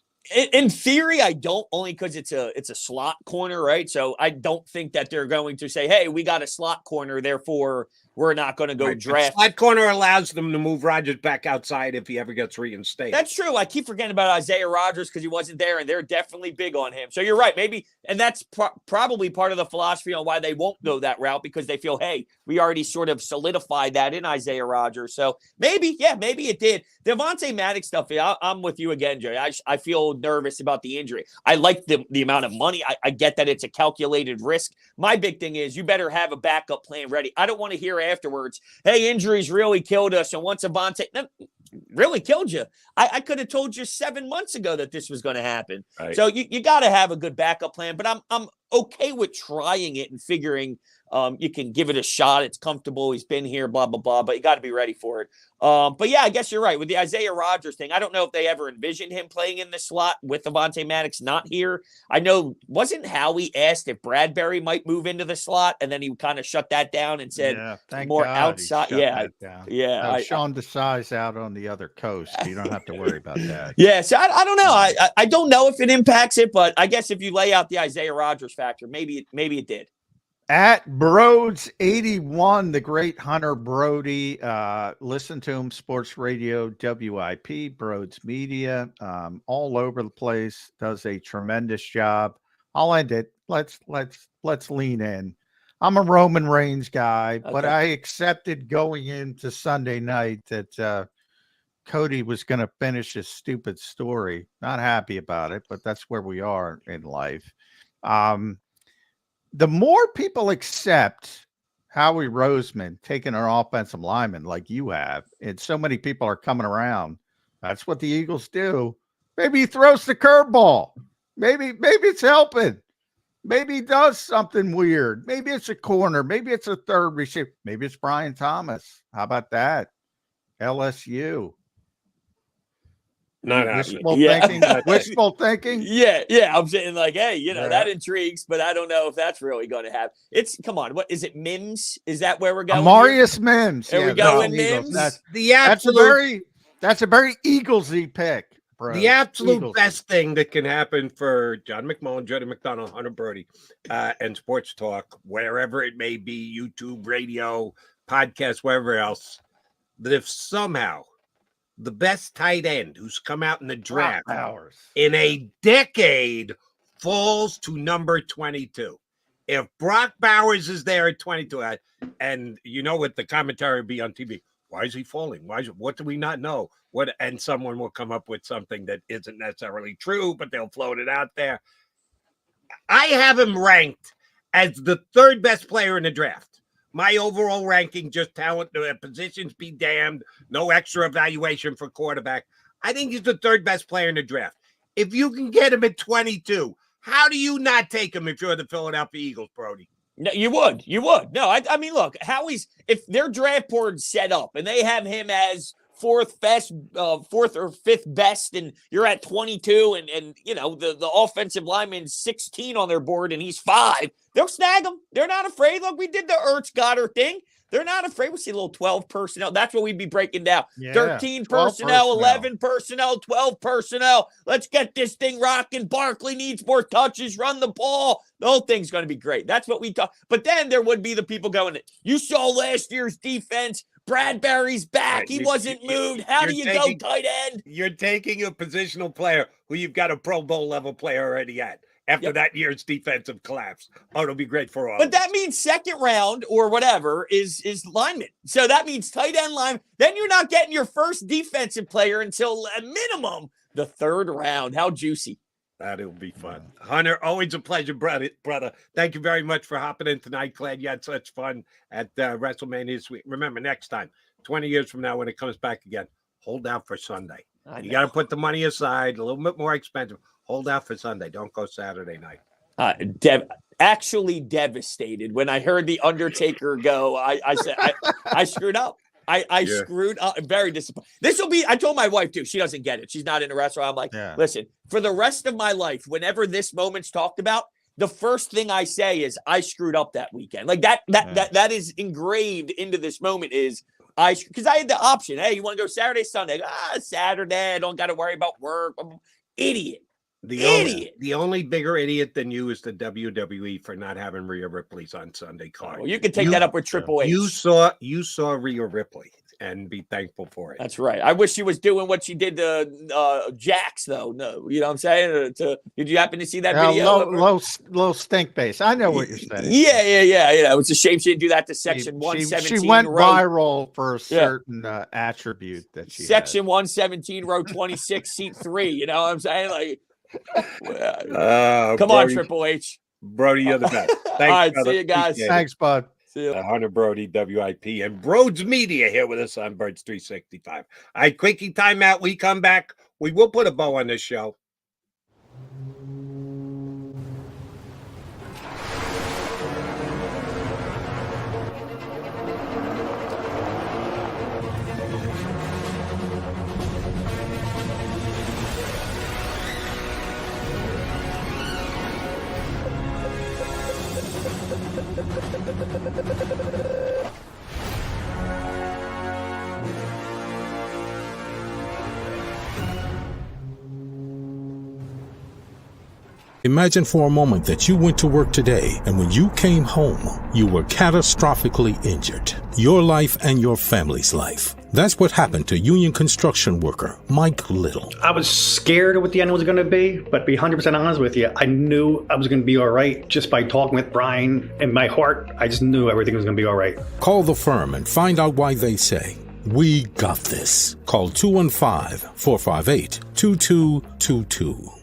In theory, I don't, only because it's a slot corner, right? So I don't think that they're going to say, hey, we got a slot corner, therefore we're not going to go draft. Slot corner allows them to move Rodgers back outside if he ever gets reinstated. That's true. I keep forgetting about Isaiah Rodgers because he wasn't there, and they're definitely big on him. So you're right. Maybe, and that's probably part of the philosophy on why they won't go that route, because they feel, hey, we already sort of solidified that in Isaiah Rodgers. So maybe it did. The Avonte Maddox stuff, I'm with you again, Jay. I feel nervous about the injury. I like the amount of money. I get that it's a calculated risk. My big thing is you better have a backup plan ready. I don't want to hear afterwards, hey, injuries really killed us. And once Avonte really killed you, I could have told you 7 months ago that this was going to happen. Right. So you got to have a good backup plan. But I'm okay with trying it and figuring you can give it a shot. It's comfortable. He's been here, blah, blah, blah. But you got to be ready for it. But yeah, I guess you're right. With the Isaiah Rodgers thing, I don't know if they ever envisioned him playing in the slot with Avonte Maddox not here. I know, wasn't Howie asked if Bradbury might move into the slot, and then he kind of shut that down and said more outside. Yeah. Sean Desai's out on the other coast. You don't have to worry about that. Yeah, so I don't know. I don't know if it impacts it, but I guess if you lay out the Isaiah Rodgers factor, maybe it did. At Broads81, the great Hunter Brody. Listen to him, Sports Radio, WIP, Broads Media, all over the place. Does a tremendous job. I'll end it. Let's lean in. I'm a Roman Reigns guy, but I accepted going into Sunday night that Cody was going to finish his stupid story. Not happy about it, but that's where we are in life. The more people accept Howie Roseman taking our offensive lineman like you have, and so many people are coming around, that's what the Eagles do. Maybe he throws the curveball. Maybe it's helping. Maybe he does something weird. Maybe it's a corner. Maybe it's a third receiver. Maybe it's Brian Thomas. How about that? LSU. Not wishful thinking. Wishful thinking. Yeah. I'm saying like, hey, that intrigues, but I don't know if that's really going to happen. Come on. What is it? Mims? Is that where we're going? Amarius Mims. There we go. Mims. That's a very Eaglesy pick. Bro. The absolute best thing that can happen for John McMullen, Jody McDonald, Hunter Brody, and Sports Talk, wherever it may be, YouTube, radio, podcast, wherever else, that if somehow the best tight end who's come out in the draft in a decade falls to number 22. If Brock Bowers is there at 22, and what the commentary would be on TV, why is he falling? What do we not know? And someone will come up with something that isn't necessarily true, but they'll float it out there. I have him ranked as the third best player in the draft. My overall ranking, just talent, positions be damned, no extra evaluation for quarterback. I think he's the third best player in the draft. If you can get him at 22, how do you not take him if you're the Philadelphia Eagles, Brody? No, you would. No, I mean, look, if their draft board's set up and they have him as fourth or fifth best, and you're at 22, and you know the offensive lineman's 16 on their board and he's 5, they'll snag him. They're not afraid. Look, we did the Ertz Goddard thing. They're not afraid. We'll see a little 12 personnel. That's what we'd be breaking down. Yeah, 13 personnel, 11 personnel, 12 personnel. Let's get this thing rocking. Barkley needs more touches. Run the ball. The whole thing's going to be great. That's what we talk. But then there would be the people going, you saw last year's defense. Bradbury's back. He wasn't moved. How do you go tight end? You're taking a positional player who you've got a Pro Bowl level player already at. After that year's defensive collapse. Oh, it'll be great for all. But that means second round or whatever is lineman. So that means tight end lineman. Then you're not getting your first defensive player until a minimum the third round. How juicy. That'll be fun. Hunter, always a pleasure, brother. Thank you very much for hopping in tonight. Glad you had such fun at WrestleMania this week. Remember, next time, 20 years from now, when it comes back again, hold out for Sunday. You got to put the money aside, a little bit more expensive. Hold out for Sunday. Don't go Saturday night. Actually devastated when I heard the Undertaker go. I said I screwed up. I screwed up. Very disappointed. This will be. I told my wife too. She doesn't get it. She's not in a restaurant. I'm like, listen. For the rest of my life, whenever this moment's talked about, the first thing I say is I screwed up that weekend. Like that is engraved into this moment. Is because I had the option. Hey, you want to go Saturday, Sunday? Saturday. I don't got to worry about work. I'm idiot. The only bigger idiot than you is the WWE for not having Rhea Ripley's on Sunday card. Well, you can take that up with Triple H. You saw Rhea Ripley and be thankful for it. That's right. I wish she was doing what she did to Jax, though. No, you know what I'm saying? Did you happen to see that video? Low stink base. I know what you're saying. Yeah. You know, it's a shame she didn't do that to Section 117. She went viral for a certain attribute that she Section 117, row 26, seat 3. You know what I'm saying? Like. Come on, Triple H. Brody, you're the best. Thanks, all right, brother. see you guys. Thanks, bud. See you. Hunter Brody, WIP, and Broads Media here with us on Birds 365. All right, quickie timeout. We come back. We will put a bow on this show. Imagine for a moment that you went to work today and when you came home, you were catastrophically injured. Your life and your family's life. That's what happened to union construction worker Mike Little. I was scared of what the end was going to be, but to be 100% honest with you, I knew I was going to be all right just by talking with Brian. In my heart, I just knew everything was going to be all right. Call the firm and find out why they say, "We got this." Call 215-458-2222.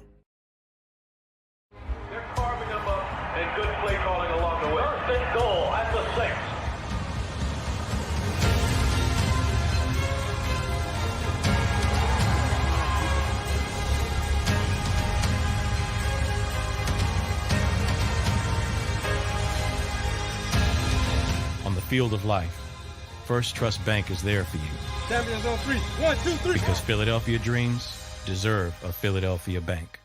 Field of life, First Trust Bank is there for you. Champions on 3. 1, 2, 3. Because Philadelphia dreams deserve a Philadelphia bank.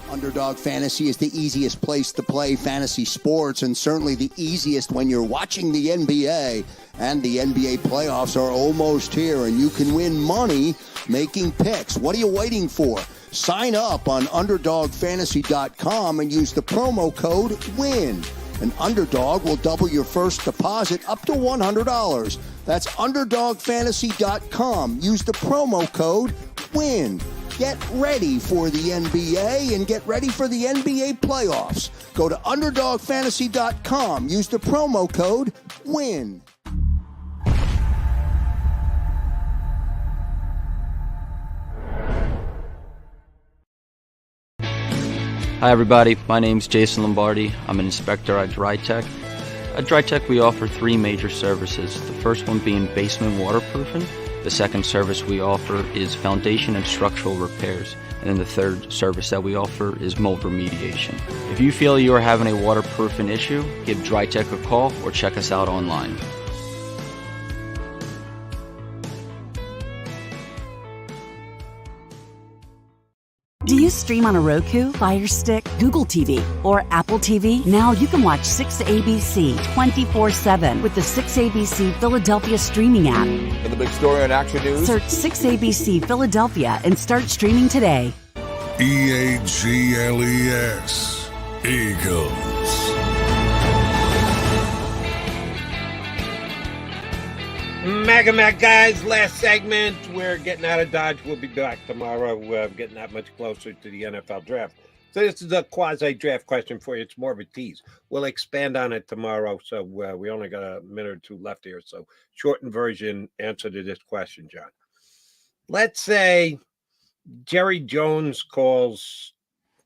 Underdog Fantasy is the easiest place to play fantasy sports, and certainly the easiest when you're watching the NBA. And the NBA playoffs are almost here, and you can win money making picks. What are you waiting for? Sign up on UnderdogFantasy.com and use the promo code WIN. An Underdog will double your first deposit up to $100. That's UnderdogFantasy.com. Use the promo code WIN. Get ready for the NBA and get ready for the NBA playoffs. Go to UnderdogFantasy.com. Use the promo code WIN. Hi everybody, my name's Jason Lombardi. I'm an inspector at DryTech. At DryTech we offer 3 major services, the first one being basement waterproofing. The second service we offer is foundation and structural repairs. And then the third service that we offer is mold remediation. If you feel you are having a waterproofing issue, give DryTech a call or check us out online. Do you stream on a Roku, Fire Stick, Google TV, or Apple TV? Now you can watch 6ABC 24/7 with the 6ABC Philadelphia streaming app. And the big story on Action News. Search 6ABC Philadelphia and start streaming today. EAGLES. Eagles. Mac guys, last segment. We're getting out of Dodge. We'll be back tomorrow. Getting that much closer to the NFL draft. So this is a quasi-draft question for you. It's more of a tease. We'll expand on it tomorrow. So we only got a minute or two left here. So shortened version answer to this question, John. Let's say Jerry Jones calls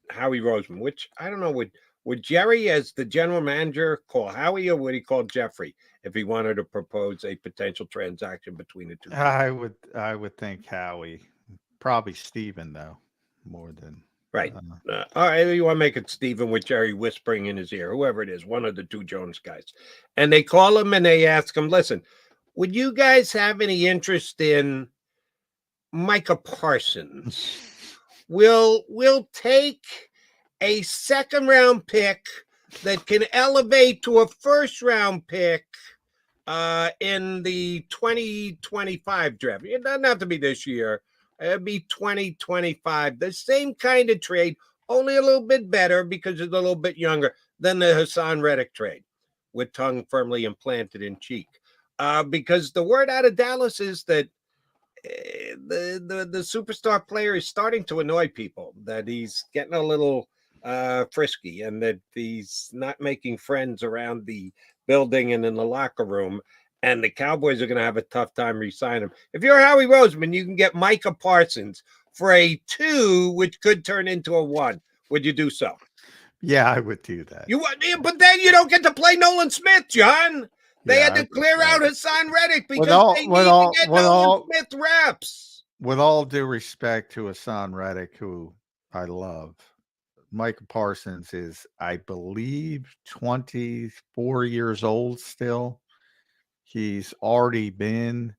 Howie Roseman, which I don't know, would Jerry as the general manager call Howie, or would he call Jeffrey if he wanted to propose a potential transaction between the two? I would think Howie, probably Steven though, more than right. All right, you want to make it Steven with Jerry whispering in his ear, whoever it is, one of the two Jones guys, and they call him and they ask him, "Listen, would you guys have any interest in Micah Parsons? We'll take a second-round pick that can elevate to a first-round pick in the 2025 draft. It doesn't have to be this year. It'd be 2025. The same kind of trade, only a little bit better because it's a little bit younger than the Hassan Reddick trade, with tongue firmly implanted in cheek. Because the word out of Dallas is that the superstar player is starting to annoy people, that he's getting a little frisky, and that he's not making friends around the building and in the locker room, and the Cowboys are going to have a tough time re-signing him. If you're Howie Roseman, you can get Micah Parsons for a 2, which could turn into a 1. Would you do so? Yeah, I would do that. You would, but then you don't get to play Nolan Smith, John. They had to clear out Hassan Reddick because they need to get Nolan Smith reps. With all due respect to Hassan Reddick, who I love, Micah Parsons is, I believe, 24 years old still. He's already been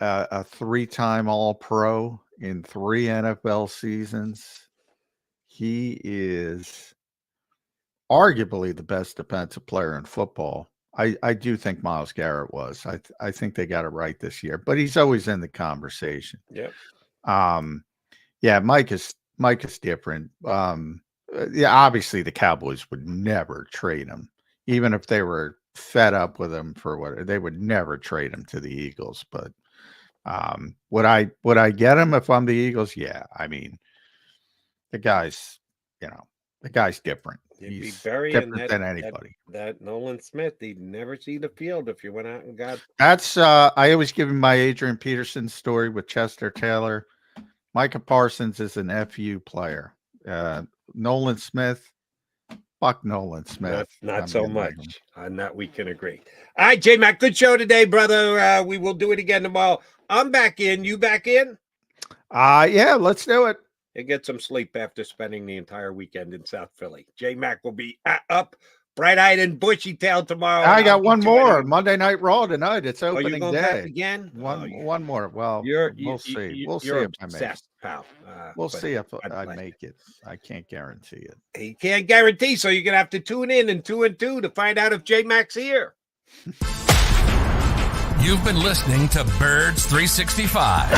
a 3-time All-Pro in 3 NFL seasons. He is arguably the best defensive player in football. I do think Myles Garrett was. I think they got it right this year, but he's always in the conversation. Yep. Yeah, Mike is different. Yeah, obviously the Cowboys would never trade him, even if they were fed up with him for what they would never trade him to the Eagles. But would I get him if I'm the Eagles? Yeah, I mean, the guy's different. He's different than anybody. That Nolan Smith, he'd never see the field if you went out and got. That's I always give him my Adrian Peterson story with Chester Taylor. Micah Parsons is an FU player. Nolan Smith, fuck Nolan Smith. Not so much. On that we can agree. All right, J-Mac, good show today, brother. We will do it again tomorrow. I'm back in. You back in? Yeah, let's do it. And get some sleep after spending the entire weekend in South Philly. J-Mac will be up, bright-eyed and bushy-tailed tomorrow. I got one more. Monday Night Raw tonight. It's opening day. Again? One more. Well, we'll see. We'll see if I make it. Pal. We'll see if I make it. I can't guarantee it. He can't guarantee, so you're going to have to tune in and 2 and 2 to find out if J-Mac's here. You've been listening to Birds 365,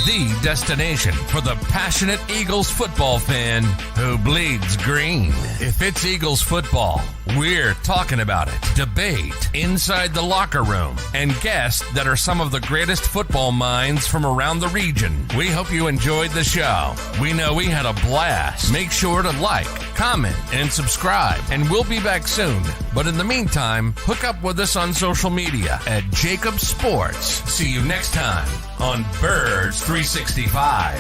the destination for the passionate Eagles football fan who bleeds green. If it's Eagles football, we're talking about it. Debate, inside the locker room, and guests that are some of the greatest football minds from around the region. We hope you enjoyed the show. We know we had a blast. Make sure to like, comment, and subscribe, and we'll be back soon. But in the meantime, hook up with us on social media at JAKIB Sports. See you next time on Birds 365.